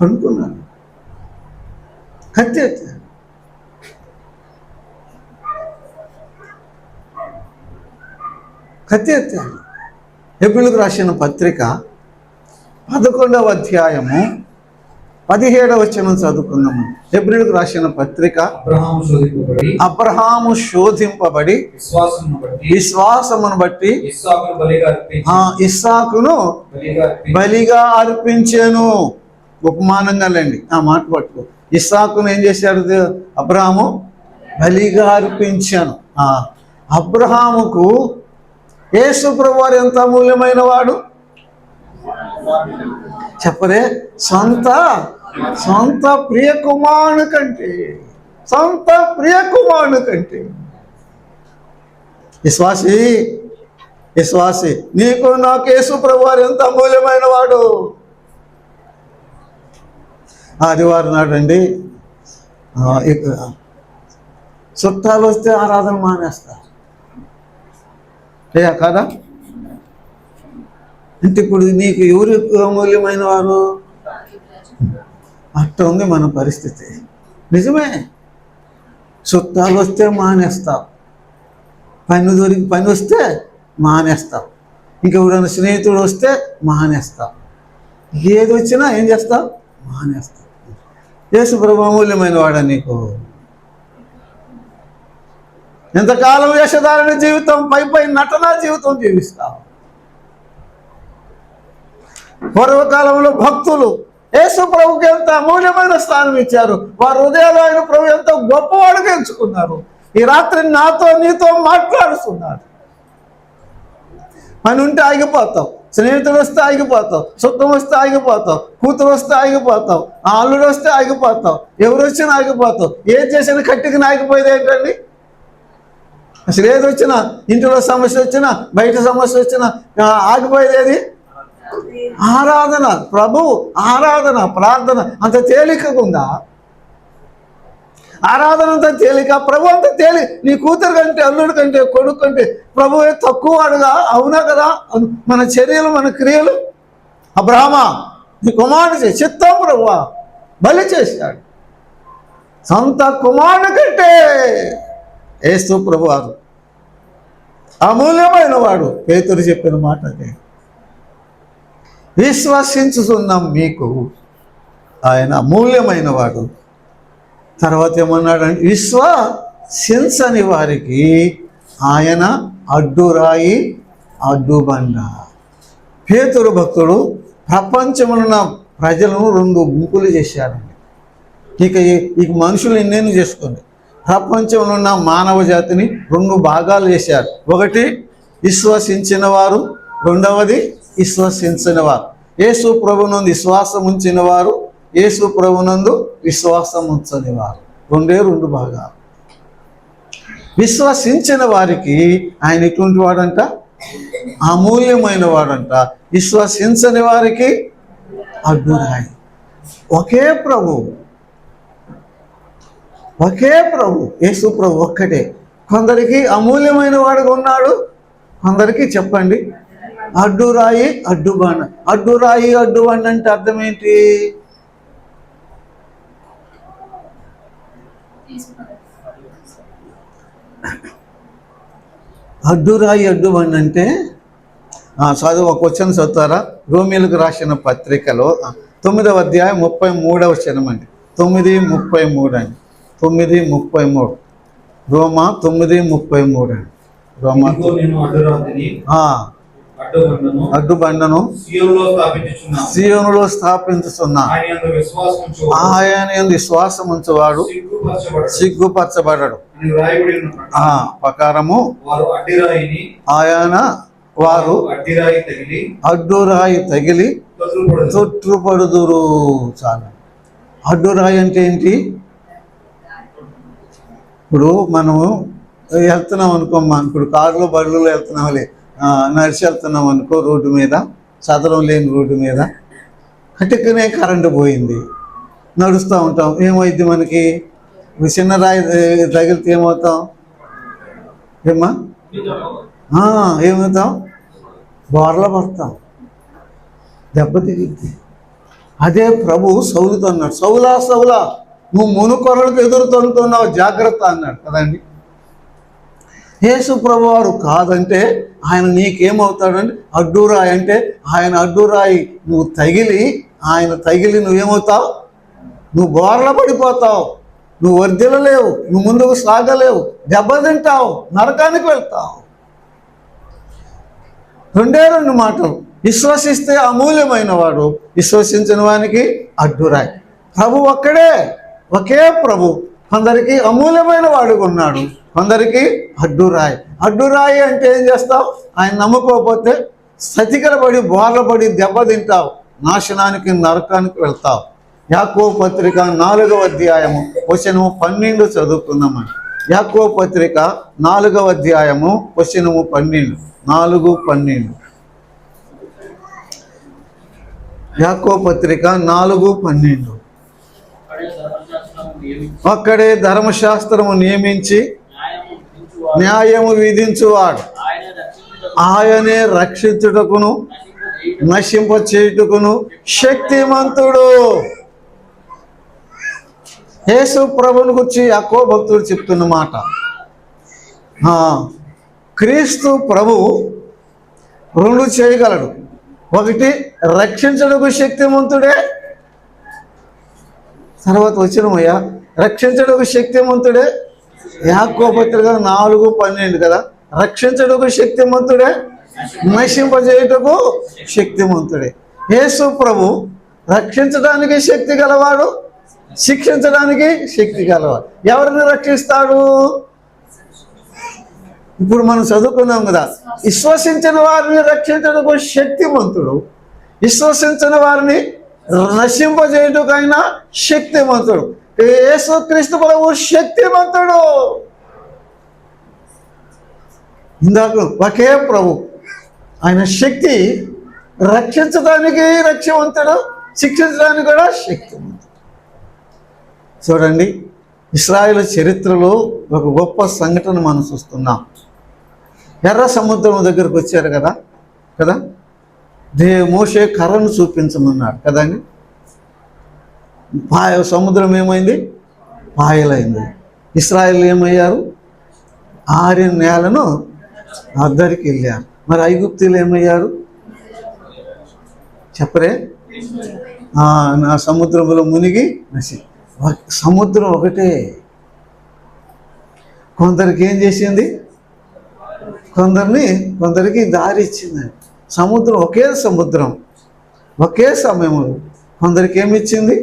పండుకున్నాడు. కత్తి ఎత్తాడు. హెబ్రీయులకు రాసిన పత్రిక 11వ అధ్యాయము 17వ వచనం చదువుకున్నాము. హెబ్రీయులకు రాసిన పత్రిక అబ్రహాము శోధింపబడి విశ్వాసమును బట్టి ఇస్సాకును బలిగా అర్పించెను. ఉపమానంగా లేండి ఆ మాట పట్టుకో. ఇస్సాకును ఏం చేశాడు అబ్రహాము? బలిగా అర్పించాను. అబ్రహాముకు యేసు ప్రభువు వారు ఎంత అమూల్యమైన వాడు చెప్పరే? సొంత ప్రియ కుమారుని కంటే విశ్వాసి నీకు నాకు యేసు ప్రభువు వారు ఎంత అమూల్యమైన వాడు. ఆదివారం నాడండి చుట్టాలు వస్తే ఆరాధన మానేస్తారు కదా. అంటే ఇప్పుడు నీకు ఎవరు అమూల్యమైన వారు? అట్ట ఉంది మన పరిస్థితి. నిజమే. చుట్టాలు వస్తే మానేస్తావు, పని వస్తే మానేస్తావు, ఇంకెవరైనా స్నేహితుడు వస్తే మానేస్తావు, ఏది వచ్చినా ఏం చేస్తావు? మానేస్తావు. యేసు ప్రభు అమూల్యమైన వాడా నీకు? ఎంతకాలం వేషధారణ జీవితం, పై నటనా జీవితం జీవిస్తావు. పూర్వకాలంలో భక్తులు యేసు ప్రభుకి ఎంత అమూల్యమైన స్థానం ఇచ్చారు. వారు హృదయాలు ఆయన ప్రభు ఎంత గొప్పవాడుగా ఎంచుకున్నారు. ఈ రాత్రి నీతో మాట్లాడుతున్నారు. పని ఉంటే ఆగిపోతావు, స్నేహితుడు వస్తే ఆగిపోతావు, సుఖం వస్తే ఆగిపోతావు, కూతురు వస్తే ఆగిపోతావు, అల్లుడు వస్తే ఆగిపోతావు, ఎవరు వచ్చినా ఆగిపోతావు. ఏం చేసినా కట్టికి ఆగిపోయేది ఏంటండి? అసలు ఏది వచ్చినా, ఇంటిలో సమస్య వచ్చినా, బయట సమస్య వచ్చినా ఆగిపోయేది ఆరాధన. ప్రభు ఆరాధన, ప్రార్థన అంత తేలికగా ఉందా? ఆరాధన అంత తేలిక, ప్రభు అంత నీ కూతురు కంటే, అల్లుడి కంటే, కొడుకు కంటే ప్రభువే తక్కువ వాడుగా? అవునా కదా? మన చర్యలు, మన క్రియలు. అబ్రహామా, నీ కుమారుడు చిత్తం ప్రభువా బలి చేశాడు. సొంత కుమారుడు కంటే యేసు ప్రభు వారు అమూల్యమైన వాడు. పేతురు చెప్పిన మాట అదే. విశ్వసించుతున్నాం మీకు ఆయన అమూల్యమైన వాడు. తర్వాత ఏమన్నాడంటే విశ్వసించని వారికి ఆయన అడ్డురాయి, అడ్డుబండ. పేతురు భక్తుడు ప్రపంచమున్న ప్రజలను 2 గుంపులు చేశారండి. ఇక మనుషులు ఎన్నెన్ని చేసుకోండి. ప్రపంచంలో ఉన్న మానవ జాతిని 2 భాగాలు చేశారు. ఒకటి విశ్వసించిన వారు, రెండవది విశ్వసించిన వారు. యేసు ప్రభువునందు విశ్వాసం ఉంచిన వారు, యేసు ప్రభునందు విశ్వాసం ఉంచని వారు. రెండు భాగాలు. విశ్వసించిన వారికి ఆయన ఎటువంటి వాడంట? అమూల్యమైన వాడంట. విశ్వసించని వారికి అడ్డురాయి. ఒకే ప్రభు, యేసు ప్రభు ఒక్కటే. కొందరికి అమూల్యమైన వాడుగా ఉన్నాడు, కొందరికి చెప్పండి అడ్డురాయి అడ్డుబండ. అడ్డురాయి అడ్డుబండ అంటే అర్థం ఏంటి? అడ్డురాయి అడ్డుబండ అంటే చదువు ఒక వచనం చదువుతారా? రోమీలకు రాసిన పత్రికలో 9వ అధ్యాయం 33వ వచనం అండి. 9:33 అండి. 9:33. రోమా 9:33 అండి. రోమా అడ్డుబండను సియోనులో స్థాపించుచున్నా ఆయన యందు విశ్వాసం ఉంచువాడు సిగ్గుపరచబడడు ప్రకారము ఆయన వారు అడ్డురాయి తగిలి తొట్టుపడుదురు. చాలా. అడ్డురాయి అంటే ఏంటి? ఇప్పుడు మనము వెళ్తున్నాం అనుకోమ్మా, ఇప్పుడు కారులో బళ్ళలో వెళ్తున్నాంలే, నడిచి వెళ్తున్నాం అనుకో, రోడ్డు మీద, చదరం లేని రోడ్డు మీద కటికనే కరెంటు పోయింది, నడుస్తూ ఉంటాం. ఏమైంది మనకి? చిన్న రాయి తగిలితే ఏమవుతాం? ఏమవుతాం? బోర్ల పడతాం, దెబ్బ తిరిగింది. అదే ప్రభు సౌలుతో అన్నాడు, సౌలా సౌలా నువ్వు మునుకొరలకు ఎదురు తొలుతున్నావు, జాగ్రత్త అన్నాడు కదండి. యేసు ప్రభు వారు కాదంటే ఆయన నీకేమవుతాడంటే అడ్డురాయి. అంటే ఆయన అడ్డురాయి నువ్వు తగిలి నువ్వేమవుతావు? నువ్వు బోర్ల పడిపోతావు, నువ్వు వర్ధిల్లలేవు, నువ్వు ముందుకు సాగలేవు, దెబ్బతింటావు, నరకానికి వెళ్తావు. 2 మాటలు. విశ్వసిస్తే అమూల్యమైన వాడు, విశ్వసించిన వానికి అడ్డురాయి. ప్రభు ఒకే ప్రభు. కొందరికి అమూల్యమైన వాడుగా ఉన్నాడు, కొందరికి అడ్డురాయి. అడ్డురాయి అంటే ఏం చేస్తావు? ఆయన నమ్ముకోకపోతే సతికలబడి బోర్లపడి దెబ్బతింటావు, నాశనానికి నరకానికి వెళ్తావు. యాకోబు పత్రిక 4వ అధ్యాయము వచనము 12 చదువుకుందామని. యాకోబు పత్రిక 4వ అధ్యాయము వచనము 12. 4:12. యాకోబు పత్రిక 4:12. అక్కడే ధర్మశాస్త్రము నియమించి న్యాయము విధించువాడు ఆయనే రక్షించుటకును నశింప చేయుటకును శక్తిమంతుడు. యేసు ప్రభుని గురించి యాకోబు భక్తుడు చెప్తున్న మాట. క్రీస్తు ప్రభు 2 చేయగలడు. ఒకటి రక్షించడానికి శక్తిమంతుడే, తర్వాత వచ్చినమయ్యా రక్షించడానికి శక్తిమంతుడే. యాకోబు పత్రిక 4:12 కదా. రక్షించడానికి శక్తిమంతుడే, నశింపజేయుటకు శక్తిమంతుడే. యేసు ప్రభు రక్షించడానికి శక్తి గలవాడు, శిక్షించడానికి శక్తి గలవాడు. ఎవరిని రక్షిస్తాడు? ఇప్పుడు మనం చదువుకున్నాం కదా, విశ్వసించిన వారిని రక్షించడానికి శక్తిమంతుడు, విశ్వసించిన వారిని నశింపజేయుటకైనా శక్తిమంతుడు. యేసుక్రీస్తు ప్రభు శక్తిమంతుడు. ఇందాక ఒకే ప్రభు, ఆయన శక్తి రక్షించడానికి రక్షవంతుడు, శిక్షించడానికి కూడా శక్తిమంతుడు. చూడండి, ఇశ్రాయేలు చరిత్రలో ఒక గొప్ప సంఘటన మనం చూస్తున్నాం. ఎర్ర సముద్రం దగ్గరకు వచ్చారు కదా. మోషే కర్రను చూపించమన్నాడు కదండి. సముద్రం ఏమైంది? పాయలైంది. ఇశ్రాయేలు ఏమయ్యారు? ఆరిన నేలను అద్దరికి వెళ్ళారు. మరి ఐగుప్తీయులు ఏమయ్యారు? చెప్పరే? నా సముద్రంలో మునిగి సముద్రం ఒకటే. కొందరికి ఏం చేసింది? కొందరికి దారి ఇచ్చింది. సముద్రం ఒకే సమయంలో కొందరికి ఏమిచ్చింది?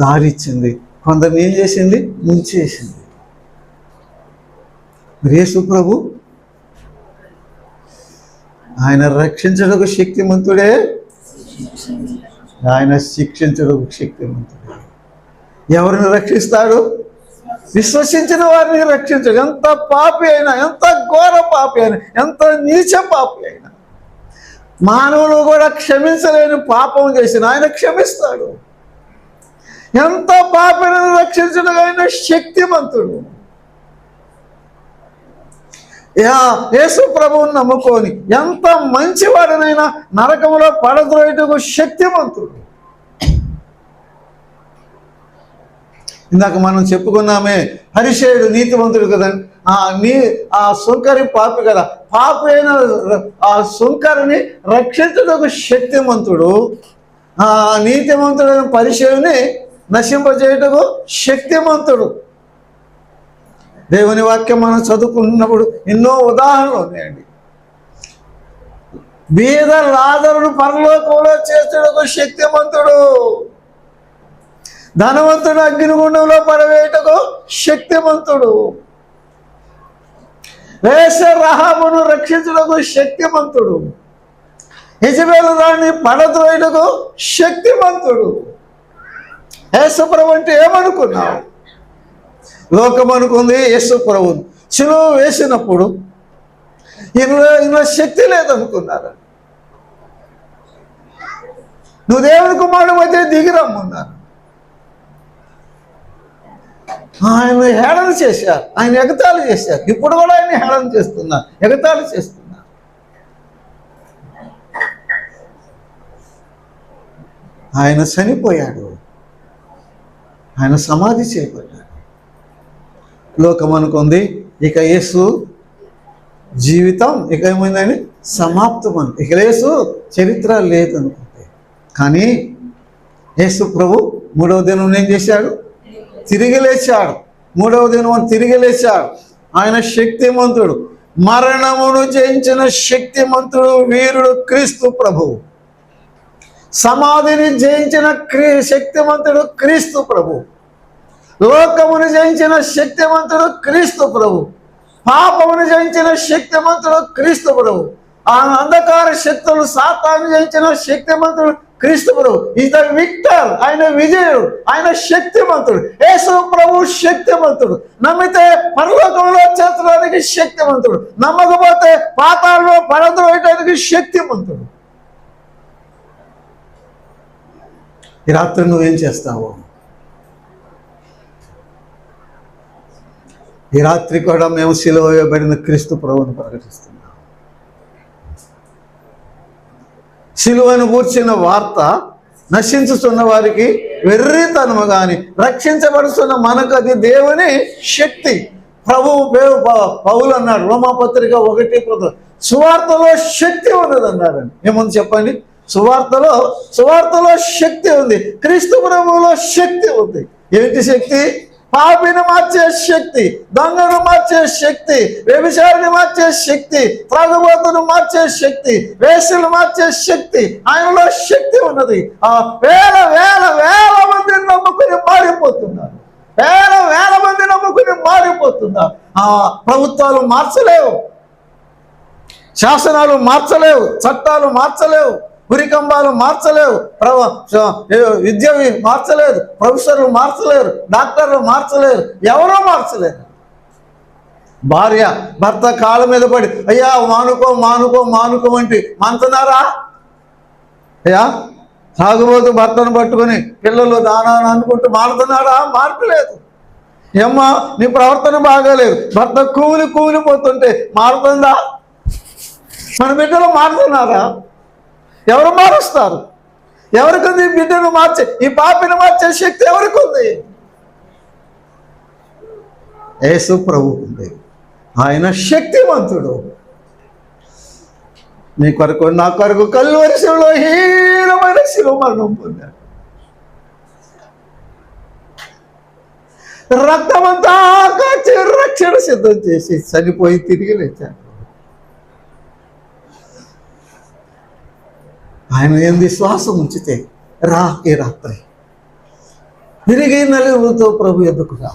దారి ఇచ్చింది. కొందరిని ఏం చేసింది? ముంచేసింది. యేసు ప్రభు ఆయన రక్షించడానికి శక్తిమంతుడే, ఆయన శిక్షించడం శక్తివంతుడు. ఎవరిని రక్షిస్తాడు? విశ్వసించిన వారిని రక్షించడు. ఎంత పాపి అయినా, ఎంత ఘోర పాపి అయినా, ఎంత నీచ పాపి అయినా, మానవులు కూడా క్షమించలేని పాపం చేసిన ఆయన క్షమిస్తాడు. ఎంత పాపిని రక్షించడం ఆయన శక్తిమంతుడు. యేసు ప్రభువుని నమ్ముకొని ఎంత మంచివాడినైనా నరకంలో పడద్రోయుటకు శక్తిమంతుడు. ఇందాక మనం చెప్పుకున్నామే, పరిసేయుడు నీతిమంతుడు కదండి. ఆ సుంకరి పాపి కదా, పాపి అయిన ఆ సుంకరిని రక్షించుటకు శక్తిమంతుడు. నీతిమంతుడైన పరిసేయుని నశింపజేయుటకు శక్తిమంతుడు. దేవుని వాక్యం మనం చదువుకున్నప్పుడు ఎన్నో ఉదాహరణలు ఉన్నాయండి. బీద లాజరును పరలోకంలో చేర్చుటకు శక్తిమంతుడు. ధనవంతుడు అగ్నిగుండంలో పడవేయటకు శక్తిమంతుడు. వేశ్య రహాబును రక్షించుటకు శక్తిమంతుడు. యెజబెలు దాన్ని పడద్రోయుటకు శక్తిమంతుడు. యేసుప్రభు అంటే ఏమనుకున్నావు? లోకం అనుకుంది యేసుప్రభుని శిలువ వేసినప్పుడు ఈయన శక్తి లేదనుకున్నారు. నువ్వు దేవుని కుమారుడు మధ్య దిగిరమ్మన్నారు. ఆయన హేళన చేశారు, ఆయన ఎగతాళి చేశారు. ఇప్పుడు కూడా ఆయన హేళన చేస్తున్నారు, ఎగతాళి చేస్తున్నారు. ఆయన చనిపోయాడు, ఆయన సమాధి చేయబడ్డాడు. లోకం అనుకుంది ఇక యేసు జీవితం ఇక ఏమైందని సమాప్తం అని, ఇక యేసు చరిత్ర లేదనుకుంది. కానీ యేసు ప్రభు 3వ దినం ఏం చేశాడు? తిరిగి లేచాడు. 3వ దినం తిరిగి లేచాడు. ఆయన శక్తిమంతుడు, మరణమును జయించిన శక్తిమంతుడు, వీరుడు క్రీస్తు ప్రభువు. సమాధిని జయించిన శక్తిమంతుడు క్రీస్తు ప్రభు. లోకమును జయించిన శక్తిమంతుడు క్రీస్తు ప్రభు. పాపమును జయించిన శక్తిమంతుడు క్రీస్తు ప్రభు. ఆ అంధకార శక్తులు సాతాను జయించిన శక్తిమంతుడు క్రీస్తు ప్రభు. Is the Victor. ఆయన విజయుడు, ఆయన శక్తిమంతుడు. యేసు ప్రభు శక్తిమంతుడు. నమ్మితే పరలోకంలో చేర్చడానికి శక్తిమంతుడు, నమ్మకపోతే పాతాళంలో పడద్రోయడానికి శక్తిమంతుడు. ఈ రాత్రి నువ్వేం చేస్తావు? ఈ రాత్రి కూడా మేము సిలువ వేయబడిన క్రీస్తు ప్రభువును ప్రకటిస్తున్నాం. సిలువను గూర్చిన వార్త నశించుతున్న వారికి వెర్రితనము కానీ, రక్షించబడుతున్న మనకు అది దేవుని శక్తి. ప్రభువు పౌలు అన్నాడు రోమాపత్రిక 1:10, సువార్తలో శక్తి ఉన్నది అన్నారండి. ఏముంది చెప్పండి? సువార్తలో శక్తి ఉంది. క్రీస్తు ప్రభువులో శక్తి ఉంది. ఏంటి శక్తి? పాపిని మార్చే శక్తి, దొంగను మార్చే శక్తి, వ్యభిచారిని మార్చే శక్తి, త్రాగుబోతును మార్చే శక్తి, వేశ్యలు మార్చే శక్తి. ఆయనలో శక్తి ఉన్నది. ఆ వేల వేల వేల మందిని నమ్ముకుని మారిపోతున్నారు. వేల మంది నమ్ముకుని మారిపోతున్నారు. ఆ ప్రభుత్వాలు మార్చలేవు, శాసనాలు మార్చలేవు, చట్టాలు మార్చలేవు, ఉరికంబాలు మార్చలేవు, విద్య మార్చలేదు, ప్రొఫెసర్లు మార్చలేరు, డాక్టర్లు మార్చలేరు, ఎవరో మార్చలేరు. భార్య భర్త కాళ్ళ మీద పడి అయ్యా మానుకో అంటే మంతున్నారా? అయ్యా తాగుబోతు భర్తను పట్టుకొని పిల్లలు దానా అనుకుంటూ మారుతున్నాడా? మార్పులేదు. ఏమ్మా నీ ప్రవర్తన బాగాలేదు, భర్త కూలిపోతుంటే మారుతుందా? మన బిడ్డలు మారుతున్నారా? ఎవరు మారుస్తారు? ఎవరికి బిడ్డను మార్చే, ఈ పాపిని మార్చే శక్తి ఎవరికి ఉంది? యేసు ప్రభువుకు ఉంది. ఆయన శక్తివంతుడు. నీ కొరకు నా కొరకు కల్వరి శిలువలో హీనమైన శిలువ మరణం పొందాడు. రక్తమంతా కాచి రక్షణ సిద్ధం చేసి చనిపోయి తిరిగి లేచాడు. ఆయన ఏంది శ్వాసం ఉంచితే రా ఈ రాత్రి విరిగి నలుగురితో ప్రభు ఎద్దుకు రా,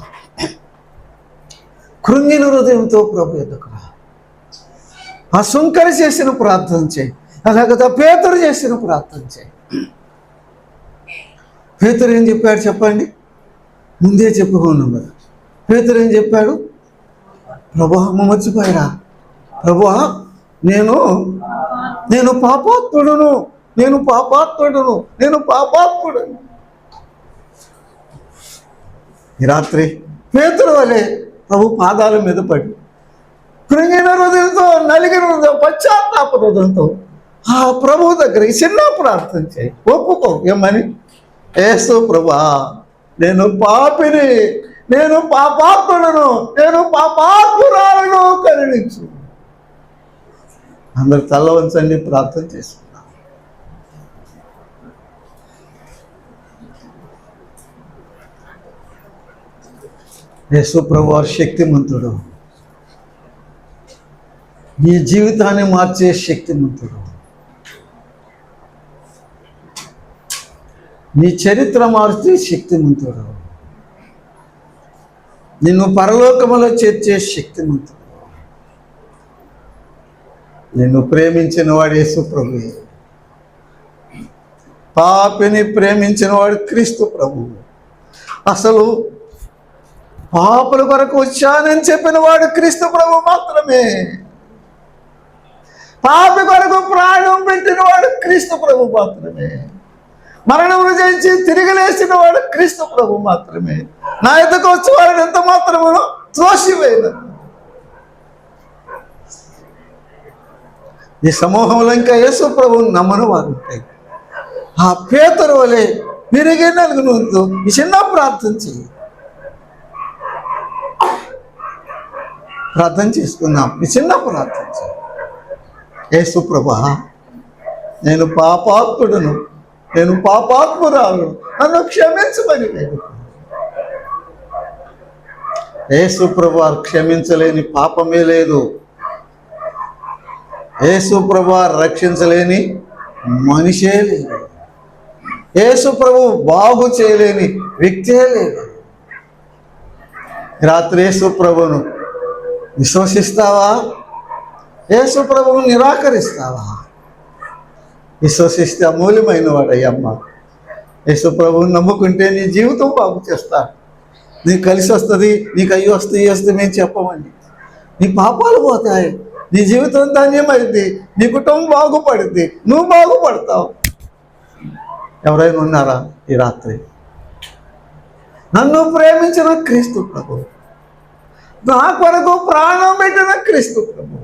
కృంగిన హృదయంతో ప్రభు ఎద్దుకు రా. ఆ సుంకరి చేసిన ప్రార్థన చేయి, అలాగే పేతురు చేసిన ప్రార్థన చేయి. పేతురు ఏం చెప్పాడు చెప్పండి? ముందే చెప్పుకున్నాం కదా. పేతురు ఏం చెప్పాడు? ప్రభువా మర్చిపోయారా? ప్రభువా నేను పాపాత్ముడును, నేను పాపాత్ముడను. ఈ రాత్రి పేతురు వలె ప్రభు పాదాల మీద పడి కృంగిన హృదయంతో, నలిగిన హృదయం, పశ్చాత్తాప హృదయంతో ఆ ప్రభు దగ్గర ఈ చిన్న ప్రార్థన చేయి. ఒప్పుకో. ఏమని? యేసు ప్రభువా, నేను పాపిని, నేను పాపాత్ముడను, నేను పాపాత్మురాలను, కరుణించు. అందరు తల వంచండి, ప్రార్థన చేసుకున్నాం. యేసు ప్రభువారు శక్తిమంతుడు, నీ జీవితాన్ని మార్చే శక్తిమంతుడు, నీ చరిత్ర మార్చే శక్తిమంతుడు, నిన్ను పరలోకములో చేర్చే శక్తిమంతుడు. నిన్ను ప్రేమించిన వాడు యేసు ప్రభువే. పాపిని ప్రేమించిన వాడు క్రీస్తు ప్రభువు. అసలు పాపుల కొరకు వచ్చానని చెప్పిన వాడు క్రీస్తు ప్రభు మాత్రమే. పాపి కొరకు ప్రాణం పెట్టిన వాడు క్రీస్తు ప్రభు మాత్రమే. మరణమును జయించి తిరిగి లేచిన వాడు క్రీస్తు ప్రభు మాత్రమే. నా ఎదుకు వచ్చి వాడు ఎంత మాత్రమును త్రోసివేయన. ఈ సమూహంలో ఇంకా యేసు ప్రభువుని నమ్మని వారు ఉంటాయి. ఆ పేతురు వలె విరిగి నలుగునుతో ఈ చిన్న ప్రార్థన చేయి. ప్రార్థన చేసుకుందాం. ఈ చిన్న ప్రార్థన చేయి. యేసు ప్రభువా, నేను పాపాత్ముడను, నేను పాపాత్మురాలను, నన్ను క్షమించమని వేడుకో. యేసు ప్రభువారు క్షమించలేని పాపమే లేదు. యేసు ప్రభువారు రక్షించలేని మనిషే లేదు. యేసు ప్రభు బాగు చేయలేని వ్యక్తే లేదు. రాత్రి యేసు ప్రభువును విశ్వసిస్తావా? యేసు ప్రభువును నిరాకరిస్తావా? విశ్వసిస్తే అమూల్యమైన వాడయ్యమ్మ. యేసు ప్రభువుని నమ్ముకుంటే నీ జీవితం బాగు చేస్తాడు. నీకు కలిసి వస్తుంది, నీకు అయ్యి వస్తే మేము చెప్పమండి. నీ పాపాలు పోతాయి, నీ జీవితం ధన్యమైంది, నీ కుటుంబం బాగుపడుద్ది, నువ్వు బాగుపడతావు. ఎవరైనా ఉన్నారా ఈ రాత్రి? నన్ను ప్రేమించిన క్రీస్తు ప్రభు, నా కొరకు ప్రాణం పెట్టిన క్రీస్తు ప్రభు,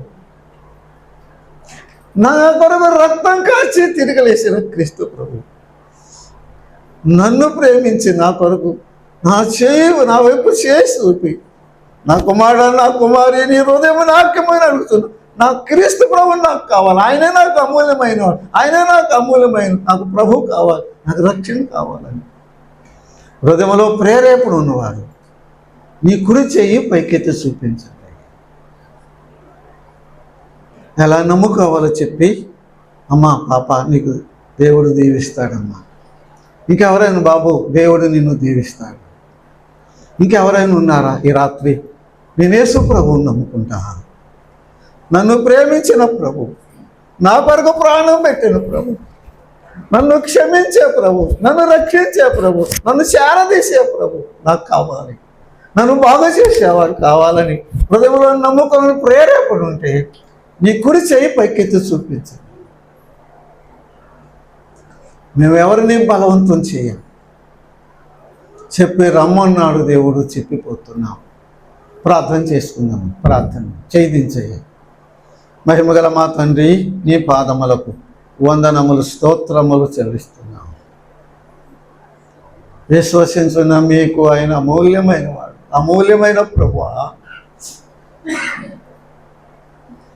నా కొరకు రక్తం కాచి తిరగలేసిన క్రీస్తు ప్రభు, నన్ను ప్రేమించి నా కొరకు నా వైపు చేసి చూపి, నా కుమారుడు, నా కుమారి, నీ హృదయం నాకేమని అడుగుతున్నా. నా క్రీస్తు ప్రభు నాకు కావాలి. ఆయనే నాకు అమూల్యమైన వాడు, ఆయనే నాకు అమూల్యమైన, నాకు ప్రభు కావాలి, నాకు రక్షణ కావాలని హృదయంలో ప్రేరేపణ ఉన్నవాడు నీ కుడి చెయ్యి పైకెత్తి చూపించండి. ఎలా నమ్ముకోవాలో చెప్పి, అమ్మా పాప నీకు దేవుడు దీవిస్తాడమ్మా. ఇంకెవరైనా బాబు దేవుడు నిన్ను దీవిస్తాడు. ఇంకెవరైనా ఉన్నారా ఈ రాత్రి? నేను యేసు ప్రభువుని నమ్ముకుంటా. నన్ను ప్రేమించిన ప్రభు, నా కొరకు ప్రాణం పెట్టిన ప్రభు, నన్ను క్షమించే ప్రభు, నన్ను రక్షించే ప్రభు, నన్ను చేరదీసే ప్రభు నాకు కావాలి, నన్ను బాగు చేసేవాడు కావాలని హృదయంలో నమ్ముకొని ప్రేరేపణ ఉంటే నీ కుడి చేయి పైకెత్తి చూపించండి. మేము ఎవరిని బలవంతం చేయం. చెప్పి రమ్మన్నాడు దేవుడు, చెప్పిపోతున్నాం. ప్రార్థన చేసుకుందాము. ప్రార్థన చేయించేయ. మహిమగల మా తండ్రి, నీ పాదములకు వందనములు, స్తోత్రములు చెల్లిస్తున్నాము. విశ్వసించున్న మీకు ఆయన అమూల్యమైన వాడు, అమూల్యమైన ప్రభువా.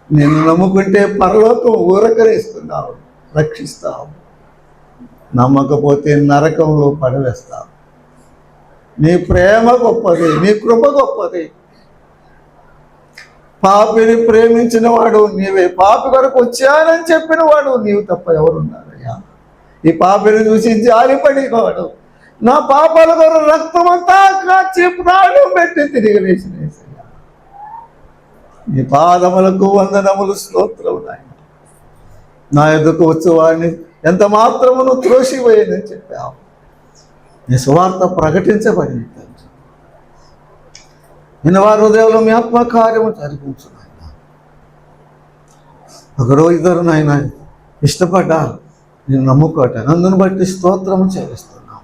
నిన్ను నమ్ముకుంటే పరలోకం ఊరకరిస్తున్నావు, రక్షిస్తావు. నమ్మకపోతే నరకంలో పడవేస్తావు. నీ ప్రేమ గొప్పది, నీ కృప గొప్పది. పాపిని ప్రేమించిన వాడు నీవే. పాపి కొరకు వచ్చానని చెప్పిన వాడు నీవు తప్ప ఎవరున్నారయ్యా? ఈ పాపిని చూసి జాలిపడినవాడు, నా పాపాల కొరకు రక్తమంతా కాచి ప్రాణం పెట్టి తిరిగి లేచిన యేసయ్యా, నీ పాదములకు వందనములు, స్తోత్రములు నాయన. నా ఎదుకు వచ్చేవాడిని ఎంత మాత్రమును త్రోసివేయనని చెప్పావు. నీ సువార్త ప్రకటించబడింది తండ్రి. నిన్న వారి హృదయంలో మీ ఆత్మకార్యము జరిపించు నాయన. ఒకరో ఇద్దరు నాయన ఇష్టపడ్డారు నేను నమ్ముకోవటాను, అందును బట్టి స్తోత్రము చెల్లిస్తున్నాం.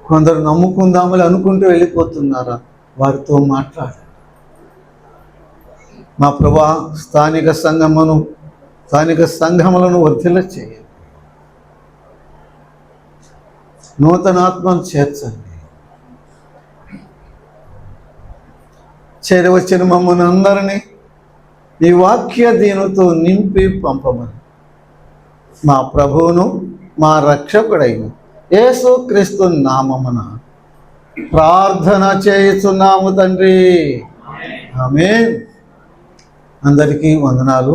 కొందరు నమ్ముకుందామని అనుకుంటూ వెళ్ళిపోతున్నారా, వారితో మాట్లాడండి. మా ప్రభా స్థానిక సంఘములను వర్ధిల్ల చేయండి, నూతన ఆత్మను చేర్చండి. చేరవచ్చిన మమ్మల్ని అందరినీ ఈ వాక్య దీనుతో నింపి పంపమని మా ప్రభువును మా రక్షకుడైన యేసుక్రీస్తు నామమున ప్రార్థన చేయుచున్నాము తండ్రి. ఆమేన్. అందరికీ వందనాలు.